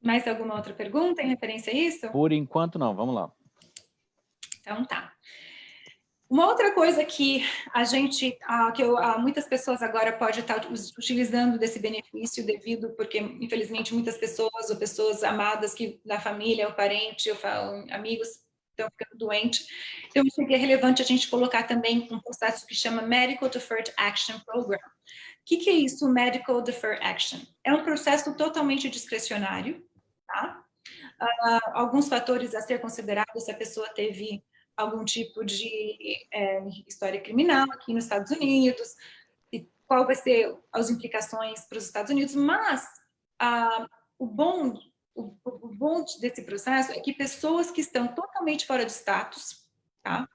Mais alguma outra pergunta em referência a isso? Por enquanto, não. Vamos lá. Então, tá. Uma outra coisa que muitas pessoas agora podem estar utilizando desse benefício devido, porque infelizmente muitas pessoas ou pessoas amadas da família, ou parente, ou amigos estão ficando doentes. Então, isso aqui é relevante a gente colocar também um processo que chama Medical Deferred Action Program. O que é isso, Medical Deferred Action? É um processo totalmente discricionário, tá? Alguns fatores a ser considerados se a pessoa teve algum tipo de história criminal aqui nos Estados Unidos, e qual vai ser as implicações para os Estados Unidos, mas o bom desse processo é que pessoas que estão totalmente fora de status, tá?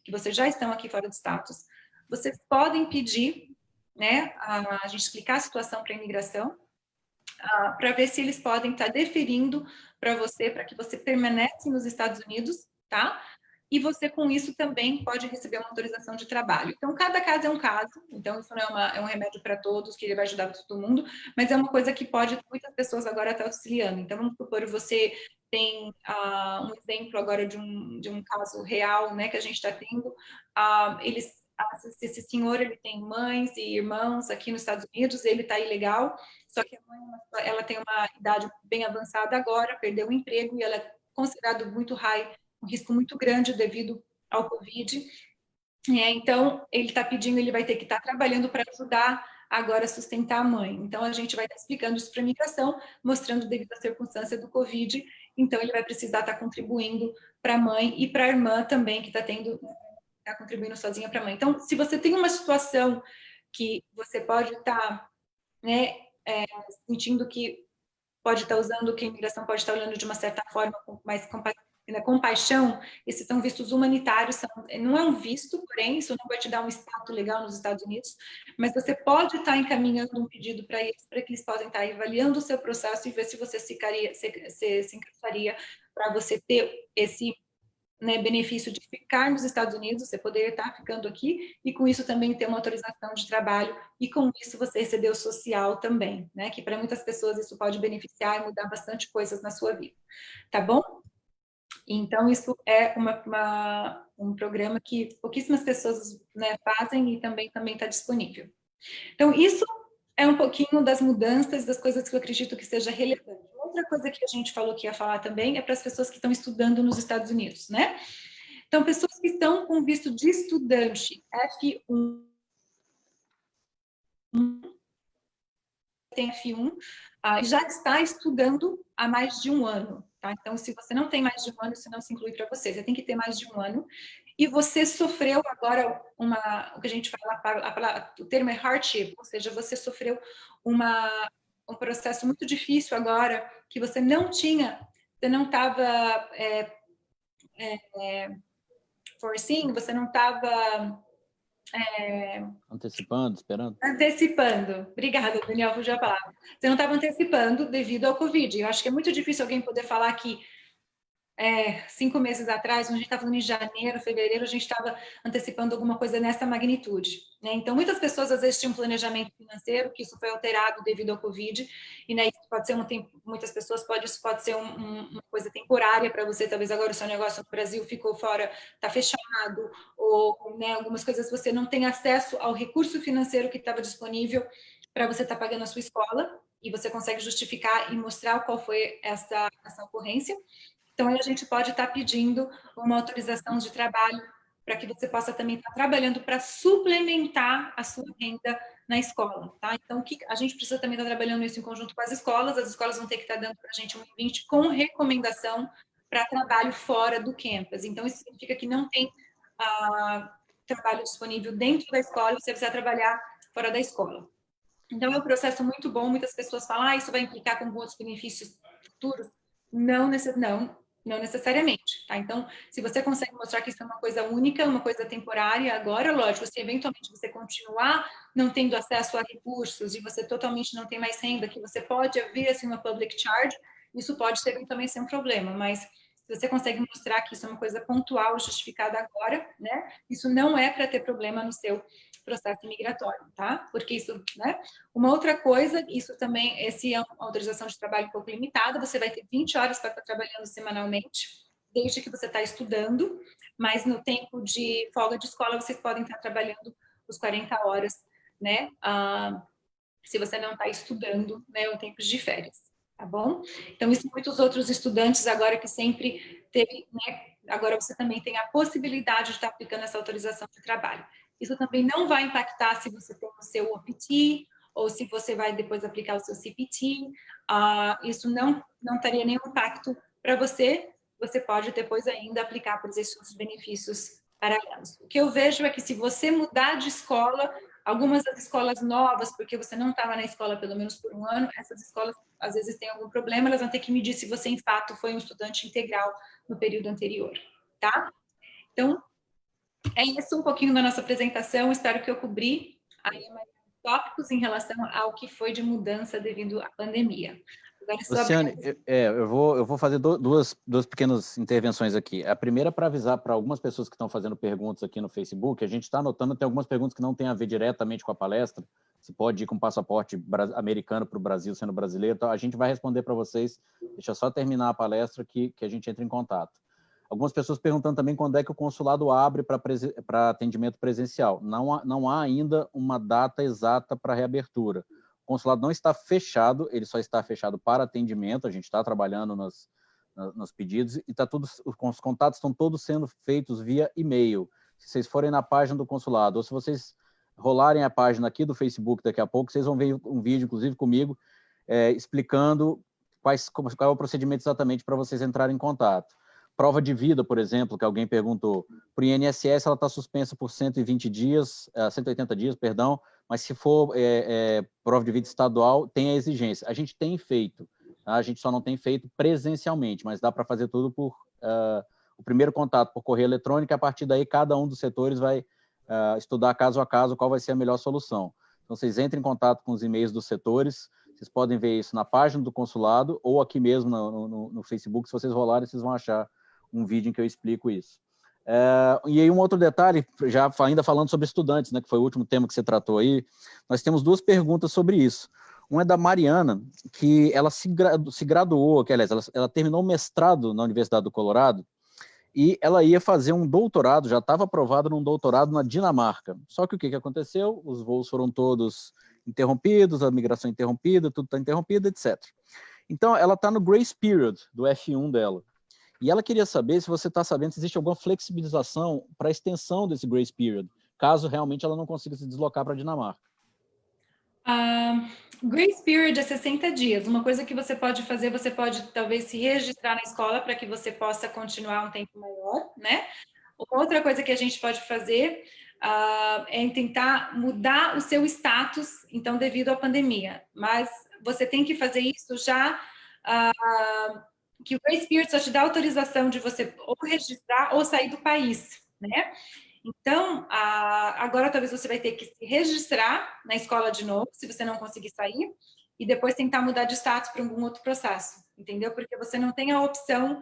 Que vocês já estão aqui fora de status, vocês podem pedir, né, a gente explicar a situação para a imigração, para ver se eles podem estar deferindo para você, para que você permanece nos Estados Unidos, tá? E você, com isso, também pode receber uma autorização de trabalho. Então, cada caso é um caso, então isso não é um remédio para todos, que ele vai ajudar todo mundo, mas é uma coisa que muitas pessoas agora estão auxiliando. Então, vamos supor, você tem um exemplo agora de um caso real, né, que a gente está tendo, esse senhor, ele tem mães e irmãos aqui nos Estados Unidos, ele está ilegal, só que a mãe, ela tem uma idade bem avançada agora, perdeu o emprego e ela é considerada muito um risco muito grande devido ao Covid. Então, ele está pedindo, ele vai ter que estar trabalhando para ajudar agora a sustentar a mãe. Então, a gente vai estar explicando isso para a imigração, mostrando devido à circunstância do Covid, então ele vai precisar estar contribuindo para a mãe e para a irmã também, que está contribuindo sozinha para a mãe. Então, se você tem uma situação que você pode estar, né, sentindo que pode estar usando, que a imigração pode estar olhando de uma certa forma com mais compaixão, esses são vistos humanitários, não é um visto, porém, isso não vai te dar um status legal nos Estados Unidos, mas você pode estar encaminhando um pedido para eles, para que eles possam estar avaliando o seu processo e ver se você se encaixaria para você ter esse, né, benefício de ficar nos Estados Unidos, você poderia estar ficando aqui, e com isso também ter uma autorização de trabalho, e com isso você receber o social também, né, que para muitas pessoas isso pode beneficiar e mudar bastante coisas na sua vida, tá bom? Então, isso é um programa que pouquíssimas pessoas, né, fazem e também está disponível. Então, isso é um pouquinho das mudanças, das coisas que eu acredito que seja relevante. Outra coisa que a gente falou que ia falar também é para as pessoas que estão estudando nos Estados Unidos, né? Então, pessoas que estão com visto de estudante F1, tem F1, já está estudando há mais de um ano, tá? Então, se você não tem mais de um ano, isso não se inclui para você. Você tem que ter mais de um ano. E você sofreu agora o que a gente fala, o termo é hardship, ou seja, você sofreu um processo muito difícil agora, que você não estava foreseeing, você não estava antecipando, esperando? Antecipando. Obrigada, Daniel, por já falar. Você não estava antecipando devido ao Covid. Eu acho que é muito difícil alguém poder falar que 5 meses atrás, quando a gente estava falando em janeiro, fevereiro, a gente estava antecipando alguma coisa nessa magnitude, né? Então, muitas pessoas às vezes tinham um planejamento financeiro, que isso foi alterado devido ao Covid, e né, isso pode ser muitas pessoas isso pode ser uma coisa temporária para você, talvez agora o seu negócio no Brasil ficou fora, está fechado, ou né, algumas coisas você não tem acesso ao recurso financeiro que estava disponível para você estar pagando a sua escola, e você consegue justificar e mostrar qual foi essa ocorrência. Então, a gente pode estar pedindo uma autorização de trabalho para que você possa também estar trabalhando para suplementar a sua renda na escola, tá? Então, a gente precisa também estar trabalhando isso em conjunto com as escolas vão ter que estar dando para a gente um I-20 com recomendação para trabalho fora do campus. Então, isso significa que não tem trabalho disponível dentro da escola e você precisa trabalhar fora da escola. Então, é um processo muito bom, muitas pessoas falam, isso vai implicar com outros benefícios futuros. Não necessariamente, tá? Então, se você consegue mostrar que isso é uma coisa única, uma coisa temporária, agora, lógico, se eventualmente você continuar não tendo acesso a recursos e você totalmente não tem mais renda, que você pode haver, assim, uma public charge, isso pode eventualmente ser um problema, mas se você consegue mostrar que isso é uma coisa pontual, justificada agora, né? Isso não é para ter problema no seu processo migratório, tá? Porque isso, né? Uma outra coisa, isso também, esse é uma autorização de trabalho um pouco limitada, você vai ter 20 horas para estar trabalhando semanalmente, desde que você está estudando, mas no tempo de folga de escola, vocês podem estar trabalhando os 40 horas, né? Se você não está estudando, né, o tempo de férias, tá bom? Então, isso muitos outros estudantes agora que sempre teve, né, agora você também tem a possibilidade de estar aplicando essa autorização de trabalho. Isso também não vai impactar se você tem o seu OPT ou se você vai depois aplicar o seu CPT. Isso não teria nenhum impacto para você. Você pode depois ainda aplicar por esses benefícios paralelos. O que eu vejo é que se você mudar de escola, algumas das escolas novas, porque você não estava na escola pelo menos por um ano, essas escolas às vezes têm algum problema, elas vão ter que medir se você, em fato, foi um estudante integral no período anterior, tá? Então, é isso um pouquinho da nossa apresentação, espero que eu cobri aí mais tópicos em relação ao que foi de mudança devido à pandemia. Luciane, eu vou fazer duas pequenas intervenções aqui. A primeira para avisar para algumas pessoas que estão fazendo perguntas aqui no Facebook, a gente está anotando, tem algumas perguntas que não têm a ver diretamente com a palestra, se pode ir com passaporte americano para o Brasil, sendo brasileiro, então a gente vai responder para vocês, deixa eu só terminar a palestra que a gente entra em contato. Algumas pessoas perguntando também quando é que o consulado abre para atendimento presencial. Não há ainda uma data exata para reabertura. O consulado não está fechado, ele só está fechado para atendimento, a gente está trabalhando nos pedidos e os contatos estão todos sendo feitos via e-mail. Se vocês forem na página do consulado, ou se vocês rolarem a página aqui do Facebook daqui a pouco, vocês vão ver um vídeo, inclusive comigo, explicando qual é o procedimento exatamente para vocês entrarem em contato. Prova de vida, por exemplo, que alguém perguntou, para o INSS ela está suspensa por 120 dias, 180 dias, perdão, mas se for prova de vida estadual, tem a exigência. A gente tem feito, tá? A gente só não tem feito presencialmente, mas dá para fazer tudo por o primeiro contato por correio eletrônico, a partir daí cada um dos setores vai estudar caso a caso qual vai ser a melhor solução. Então, vocês entrem em contato com os e-mails dos setores, vocês podem ver isso na página do consulado ou aqui mesmo no Facebook, se vocês rolarem, vocês vão achar um vídeo em que eu explico isso. E aí um outro detalhe, já ainda falando sobre estudantes, né, que foi o último tema que você tratou aí, nós temos duas perguntas sobre isso. Uma é da Mariana, que ela se graduou, que, aliás, ela terminou o mestrado na Universidade do Colorado, e ela ia fazer um doutorado, já estava aprovada num doutorado na Dinamarca. Só que o que aconteceu? Os voos foram todos interrompidos, a migração interrompida, tudo está interrompido, etc. Então, ela está no grace period do F1 dela. E ela queria saber se você está sabendo se existe alguma flexibilização para a extensão desse grace period, caso realmente ela não consiga se deslocar para a Dinamarca. Grace period é 60 dias. Uma coisa que você pode fazer, você pode talvez se registrar na escola para que você possa continuar um tempo maior, né? Outra coisa que a gente pode fazer é tentar mudar o seu status, então, devido à pandemia. Mas você tem que fazer isso já... que o Grace Period só te dá autorização de você ou registrar ou sair do país, né? Então, agora talvez você vai ter que se registrar na escola de novo, se você não conseguir sair, e depois tentar mudar de status para algum outro processo, entendeu? Porque você não tem a opção,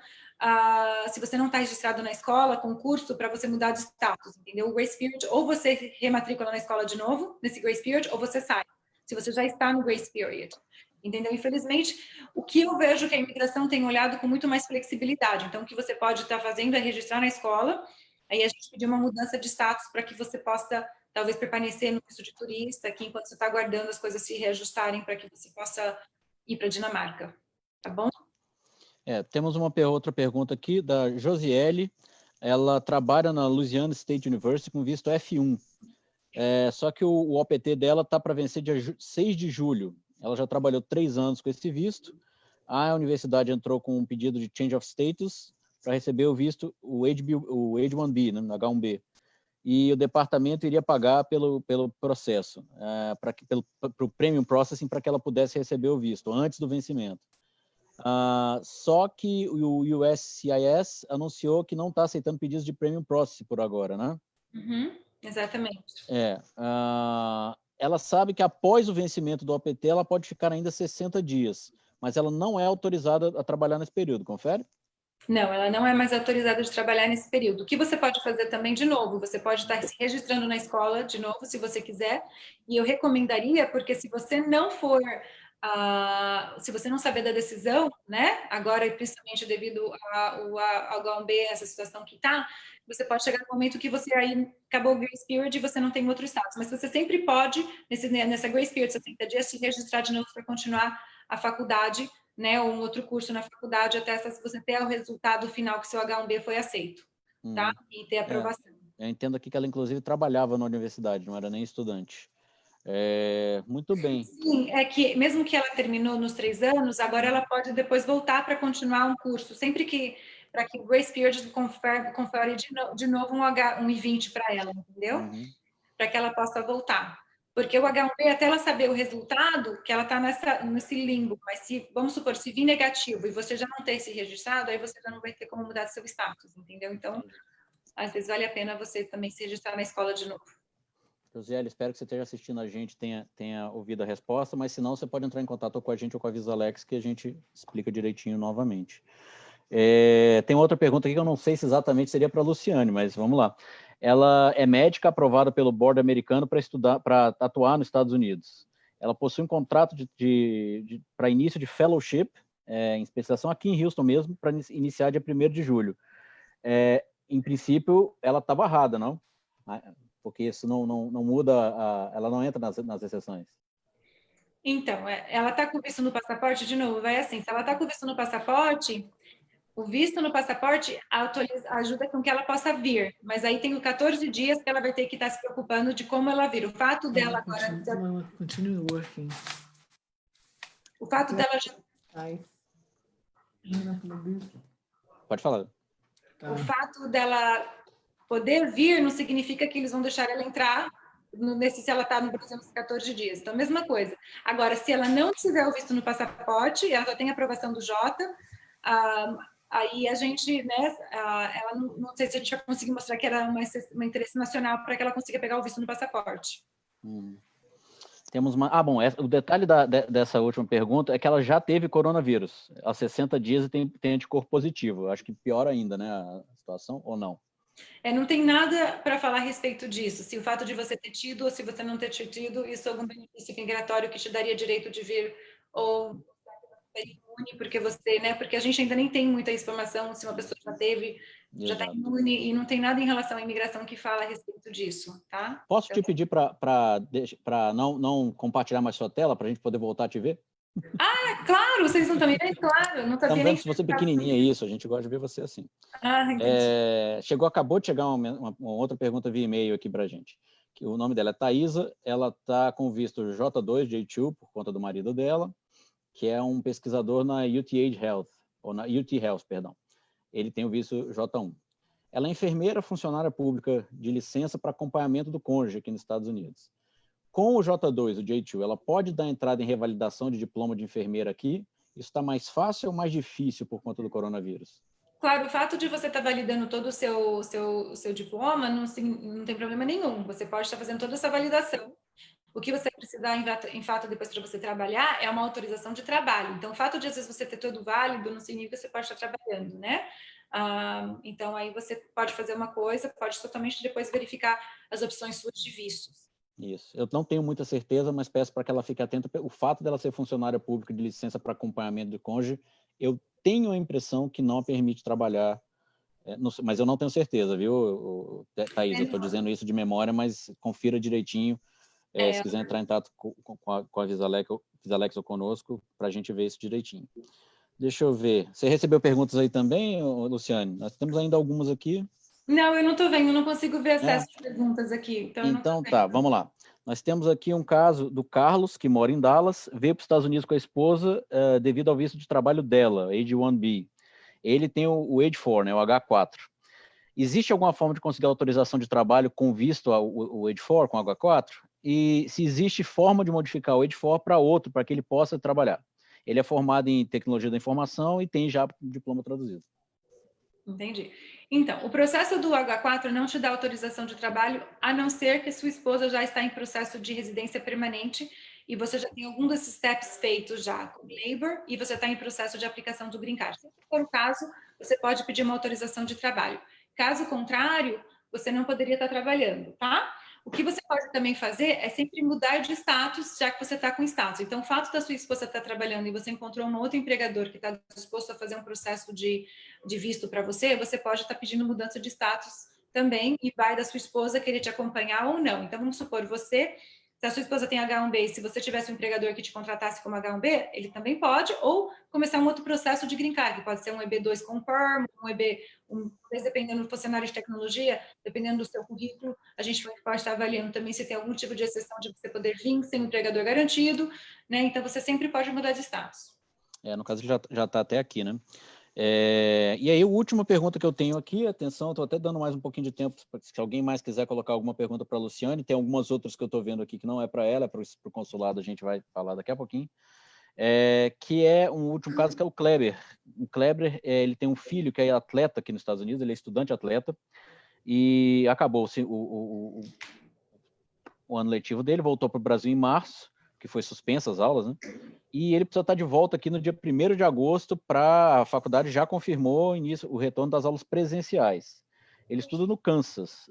se você não está registrado na escola, concurso, para você mudar de status, entendeu? O Grace Period, ou você rematricula na escola de novo, nesse Grace Period, ou você sai, se você já está no Grace Period. Entendeu? Infelizmente, o que eu vejo que a imigração tem olhado com muito mais flexibilidade. Então, o que você pode estar fazendo é registrar na escola, aí a gente pedir uma mudança de status para que você possa, talvez, permanecer no visto de turista aqui, enquanto você está aguardando as coisas se reajustarem para que você possa ir para a Dinamarca. Tá bom? Temos uma outra pergunta aqui da Josiele. Ela trabalha na Louisiana State University com visto F1. Só que o OPT dela está para vencer dia 6 de julho. Ela já trabalhou 3 anos com esse visto. A universidade entrou com um pedido de change of status para receber o visto, o H1B, né, H1B. E o departamento iria pagar pelo processo, para o premium processing, para que ela pudesse receber o visto antes do vencimento. Só que o USCIS anunciou que não está aceitando pedidos de premium processing por agora, né? Uhum, exatamente. Ela sabe que após o vencimento do OPT, ela pode ficar ainda 60 dias, mas ela não é autorizada a trabalhar nesse período, confere? Não, ela não é mais autorizada de trabalhar nesse período. O que você pode fazer também, de novo, você pode estar se registrando na escola, de novo, se você quiser, e eu recomendaria, porque se você não for, se você não saber da decisão, né, agora, principalmente devido ao H1B, essa situação que está, você pode chegar no momento que você aí acabou o grace period e você não tem outro status, mas você sempre pode, nessa grace period de 60 dias, se registrar de novo para continuar a faculdade, né, ou um outro curso na faculdade, até você ter o resultado final que seu H1B foi aceito, tá? E ter aprovação. Eu entendo aqui que ela, inclusive, trabalhava na universidade, não era nem estudante. Muito bem. Sim, é que mesmo que ela terminou nos 3 anos, agora ela pode depois voltar para continuar um curso, sempre que para que o Grace Period confere de novo um I-20 para ela, entendeu? Para que ela possa voltar. Porque o H1B, até ela saber o resultado, que ela está nesse limbo, mas se, vamos supor, se vir negativo e você já não ter se registrado, aí você já não vai ter como mudar seu status, entendeu? Então, às vezes vale a pena você também se registrar na escola de novo. Josiele, espero que você esteja assistindo a gente, tenha ouvido a resposta, mas se não, você pode entrar em contato com a gente ou com a VisaLex, que a gente explica direitinho novamente. Tem outra pergunta aqui que eu não sei se exatamente seria para a Luciane, mas vamos lá. Ela é médica aprovada pelo Board americano para atuar nos Estados Unidos. Ela possui um contrato para início de fellowship, em especialização aqui em Houston mesmo, para iniciar dia 1º de julho. Em princípio, ela está barrada, não? Porque isso não muda, ela não entra nas exceções. Então, ela está com visto no passaporte, de novo, vai assim, se ela está com visto no passaporte, o visto no passaporte ajuda com que ela possa vir, mas aí tem 14 dias que ela vai ter que estar se preocupando de como ela vir. O fato dela agora... Continue working. O fato dela já... Pode falar. O fato dela poder vir não significa que eles vão deixar ela entrar se ela está no Brasil nos 14 dias. Então, mesma coisa. Agora, se ela não tiver o visto no passaporte, ela já tem a aprovação do Jota, aí a gente, né, ela não sei se a gente vai conseguir mostrar que era um interesse nacional para que ela consiga pegar o visto no passaporte. Temos uma... bom, o detalhe dessa última pergunta é que ela já teve coronavírus há 60 dias e tem anticorpo positivo. Acho que pior ainda, né, a situação, ou não? Não tem nada para falar a respeito disso. Se o fato de você ter tido ou se você não ter tido, isso é algum benefício migratório que te daria direito de vir ou imune, porque você, né? Porque a gente ainda nem tem muita informação se uma pessoa já teve, já está imune, e não tem nada em relação à imigração que fala a respeito disso, tá? Posso te pedir para não compartilhar mais sua tela, para a gente poder voltar a te ver? Claro, vocês não estão me vendo? Claro, não Estamos vendo você pequenininha, isso, a gente gosta de ver você assim. Acabou de chegar uma outra pergunta via e-mail aqui para a gente. Que o nome dela é Thaisa, ela está com visto J2, J2, por conta do marido dela, que é um pesquisador na UT Health, ou na UT Health, perdão. Ele tem o visto J1. Ela é enfermeira funcionária pública de licença para acompanhamento do cônjuge aqui nos Estados Unidos. Com o J2, o J2, ela pode dar entrada em revalidação de diploma de enfermeira aqui? Isso está mais fácil ou mais difícil por conta do coronavírus? Claro, o fato de você estar validando todo o seu diploma não tem problema nenhum. Você pode estar fazendo toda essa validação. O que você precisar, em fato, depois para você trabalhar, é uma autorização de trabalho. Então, o fato de, às vezes, você ter tudo válido não significa que você pode estar trabalhando, né? Então, aí você pode fazer uma coisa, pode totalmente depois verificar as opções suas de vistos. Isso. Eu não tenho muita certeza, mas peço para que ela fique atenta. O fato dela ser funcionária pública de licença para acompanhamento do cônjuge, eu tenho a impressão que não a permite trabalhar, mas eu não tenho certeza, viu, Thaís? Eu estou dizendo isso de memória, mas confira direitinho. Se quiser entrar em contato com a VisaLex ou conosco, para a gente ver isso direitinho. Deixa eu ver. Você recebeu perguntas aí também, Luciane? Nós temos ainda algumas aqui. Não, eu não estou vendo, eu não consigo ver acesso às perguntas aqui. Então tá, vamos lá. Nós temos aqui um caso do Carlos, que mora em Dallas, veio para os Estados Unidos com a esposa devido ao visto de trabalho dela, H-1B. Ele tem o H-4, né, o H4. Existe alguma forma de conseguir autorização de trabalho com visto o H-4, com o H4? E se existe forma de modificar o H-4 para outro, para que ele possa trabalhar? Ele é formado em tecnologia da informação e tem já diploma traduzido. Entendi. Então, o processo do H4 não te dá autorização de trabalho, a não ser que sua esposa já está em processo de residência permanente e você já tem algum desses steps feitos já com labor e você está em processo de aplicação do green card. Se for o caso, você pode pedir uma autorização de trabalho. Caso contrário, você não poderia estar trabalhando, tá? O que você pode também fazer é sempre mudar de status, já que você está com status. Então, o fato da sua esposa estar trabalhando e você encontrou um outro empregador que está disposto a fazer um processo de visto para você, você pode estar pedindo mudança de status também e vai da sua esposa querer te acompanhar ou não. Então, vamos supor, se a sua esposa tem H1B e se você tivesse um empregador que te contratasse como H1B, ele também pode, ou começar um outro processo de green card, que pode ser um EB2 com perm, dependendo do cenário de tecnologia, dependendo do seu currículo, a gente pode estar avaliando também se tem algum tipo de exceção de você poder vir sem um empregador garantido, né? Então, você sempre pode mudar de status. No caso, já está até aqui, né? E aí, a última pergunta que eu tenho aqui, atenção, estou até dando mais um pouquinho de tempo, se alguém mais quiser colocar alguma pergunta para a Luciane, tem algumas outras que eu estou vendo aqui que não é para ela, é para o consulado, a gente vai falar daqui a pouquinho, que é um último caso, que é o Kleber. O Kleber, ele tem um filho que é atleta aqui nos Estados Unidos, ele é estudante-atleta, e acabou o ano letivo dele, voltou para o Brasil em março, que foi suspensa as aulas, né? E ele precisa estar de volta aqui no dia 1º de agosto para a faculdade já confirmou o retorno das aulas presenciais. Ele estuda no Kansas.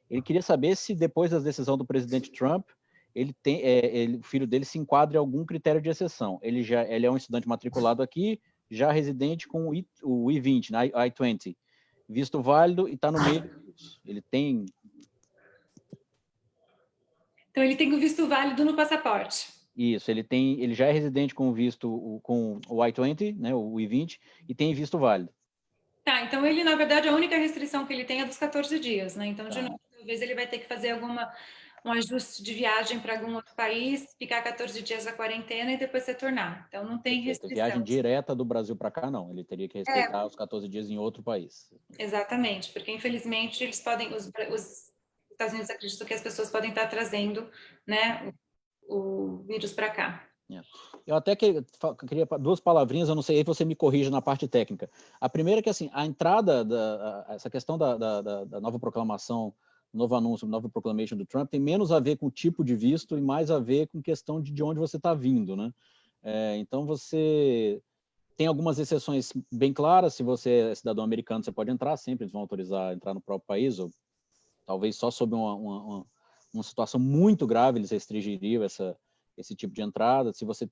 Ele queria saber se depois da decisão do presidente Trump, o filho dele se enquadra em algum critério de exceção. Ele é um estudante matriculado aqui, já residente com o I-20, né, I-20, visto válido e está no meio do curso. Ele tem... Então, ele tem o visto válido no passaporte. Isso, ele já é residente com visto com o I-20, né, o I-20, e tem visto válido. Tá, então ele, na verdade, a única restrição que ele tem é dos 14 dias, né? Então, de novo, talvez ele vai ter que fazer um ajuste de viagem para algum outro país, ficar 14 dias a quarentena e depois retornar. Então, não tem restrição. Viagem direta do Brasil para cá, não. Ele teria que respeitar os 14 dias em outro país. Exatamente, porque, infelizmente, eles podem... Os Estados Unidos acreditam que as pessoas podem estar trazendo, né, o vírus para cá. Eu até queria 2 palavrinhas, eu não sei, aí você me corrija na parte técnica. A primeira é que, assim, a entrada, essa questão da nova proclamação, novo anúncio, nova proclamation do Trump, tem menos a ver com o tipo de visto e mais a ver com questão de onde você está vindo, né? Então, você tem algumas exceções bem claras. Se você é cidadão americano, você pode entrar, sempre eles vão autorizar a entrar no próprio país, ou talvez só sob uma situação muito grave eles restringiriam esse tipo de entrada. Se você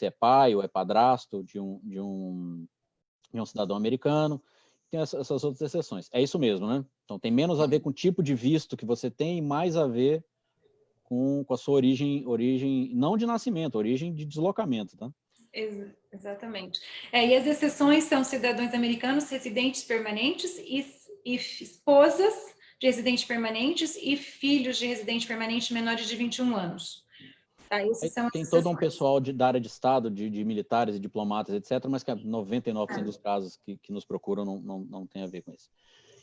é pai ou é padrasto de um cidadão americano, tem essas outras exceções. É isso mesmo, né? Então, tem menos a ver com o tipo de visto que você tem e mais a ver com a sua origem, não de nascimento, origem de deslocamento, tá? Exatamente. E as exceções são cidadãos americanos, residentes permanentes e esposas de residentes permanentes e filhos de residente permanente menores de 21 anos. Tá, tem todo um pessoal da área de Estado, de militares e diplomatas, etc., mas que 99% dos casos que nos procuram não tem a ver com isso.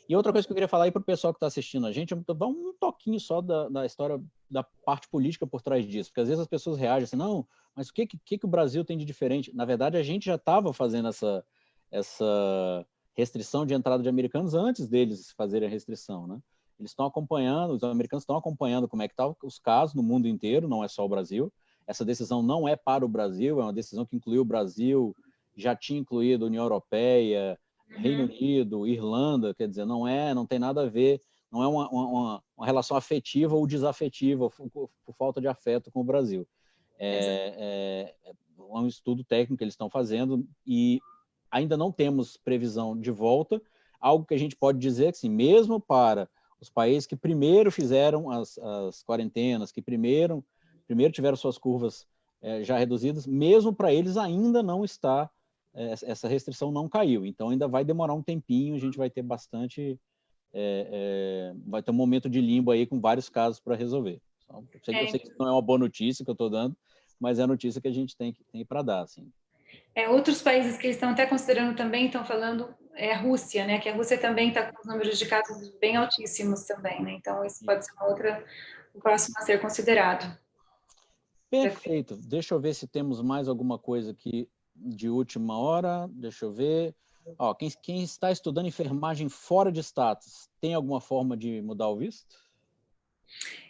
E outra coisa que eu queria falar aí para o pessoal que está assistindo a gente, dar um toquinho só da história, da parte política por trás disso, porque às vezes as pessoas reagem assim, não, mas o que o Brasil tem de diferente? Na verdade, a gente já estava fazendo essa restrição de entrada de americanos antes deles fazerem a restrição, né? Eles estão acompanhando, os americanos estão acompanhando como é que estão os casos no mundo inteiro, não é só o Brasil. Essa decisão não é para o Brasil, é uma decisão que incluiu o Brasil, já tinha incluído a União Europeia, Reino Unido, Irlanda, quer dizer, não tem nada a ver, não é uma relação afetiva ou desafetiva, por falta de afeto com o Brasil. É um estudo técnico que eles estão fazendo e ainda não temos previsão de volta. Algo que a gente pode dizer que, assim, mesmo para os países que primeiro fizeram as quarentenas, que primeiro tiveram suas curvas já reduzidas, mesmo para eles ainda não está, essa restrição não caiu. Então, ainda vai demorar um tempinho, a gente vai ter bastante... vai ter um momento de limbo aí com vários casos para resolver. Eu sei que não é uma boa notícia que eu estou dando, mas é a notícia que a gente tem para dar, assim. Outros países que eles estão até considerando também, estão falando, é a Rússia, né? Que a Rússia também está com os números de casos bem altíssimos também, né? Então, isso pode ser o próximo a ser considerado. Perfeito. Deixa eu ver se temos mais alguma coisa aqui de última hora. Deixa eu ver. Quem está estudando enfermagem fora de status, tem alguma forma de mudar o visto?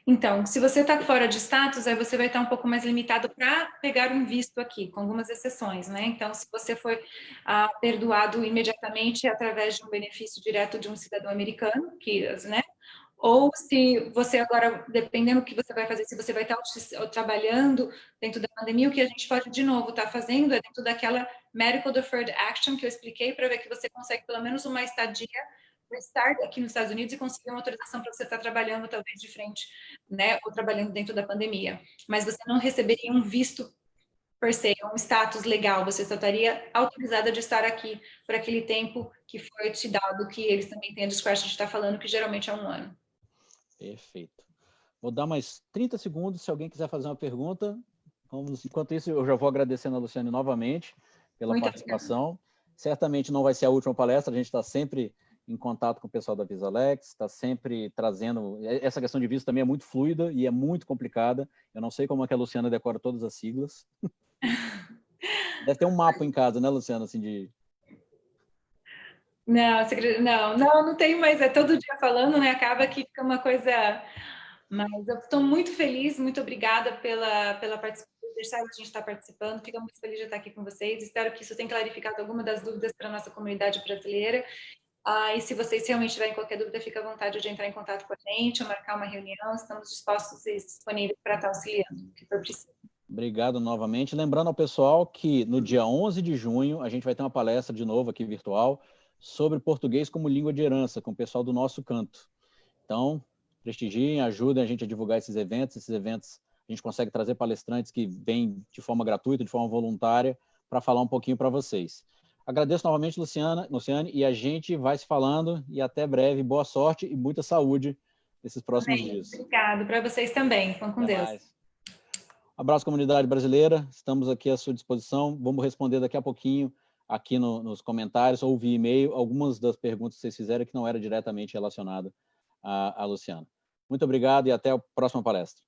Então, se você está fora de status, aí você vai estar um pouco mais limitado para pegar um visto aqui, com algumas exceções, né? Então, se você foi perdoado imediatamente através de um benefício direto de um cidadão americano, né? Ou se você agora, dependendo do que você vai fazer, se você vai estar trabalhando dentro da pandemia, o que a gente pode, de novo, estar fazendo é dentro daquela Medical Deferred Action que eu expliquei, para ver que você consegue pelo menos uma estadia estar aqui nos Estados Unidos e conseguir uma autorização para você estar trabalhando, talvez, de frente, né, ou trabalhando dentro da pandemia. Mas você não receberia um visto per se, um status legal, você só estaria autorizada de estar aqui por aquele tempo que foi te dado, que eles também têm a discreção de estar falando, que geralmente é 1 ano. Perfeito. Vou dar mais 30 segundos, se alguém quiser fazer uma pergunta. Enquanto isso, eu já vou agradecendo a Luciane novamente pela Muito participação. obrigada. Certamente não vai ser a última palestra, a gente está sempre em contato com o pessoal da Visalex, está sempre trazendo... Essa questão de visto também é muito fluida e é muito complicada. Eu não sei como é que a Luciana decora todas as siglas. Deve ter um mapa em casa, né, Luciana? Assim, de... Não tenho mais, é todo dia falando, né? Acaba que fica uma coisa... Mas eu estou muito feliz, muito obrigada pela participação, deixar a gente estar participando, fico muito feliz de estar aqui com vocês, espero que isso tenha clarificado alguma das dúvidas para a nossa comunidade brasileira, e se vocês realmente tiverem qualquer dúvida, fica à vontade de entrar em contato com a gente, ou marcar uma reunião, estamos dispostos e disponíveis para estar auxiliando, o que for preciso. Obrigado novamente. Lembrando ao pessoal que no dia 11 de junho a gente vai ter uma palestra de novo aqui virtual sobre português como língua de herança com o pessoal do Nosso Canto. Então, prestigiem, ajudem a gente a divulgar esses eventos. Esses eventos a gente consegue trazer palestrantes que vêm de forma gratuita, de forma voluntária, para falar um pouquinho para vocês. Agradeço novamente, Luciane, e a gente vai se falando e até breve. Boa sorte e muita saúde nesses próximos dias. Obrigado, para vocês também. Vão com Até Deus. mais. Abraço, comunidade brasileira. Estamos aqui à sua disposição. Vamos responder daqui a pouquinho aqui nos comentários ou via e-mail algumas das perguntas que vocês fizeram que não era diretamente relacionada à Luciana. Muito obrigado e até a próxima palestra.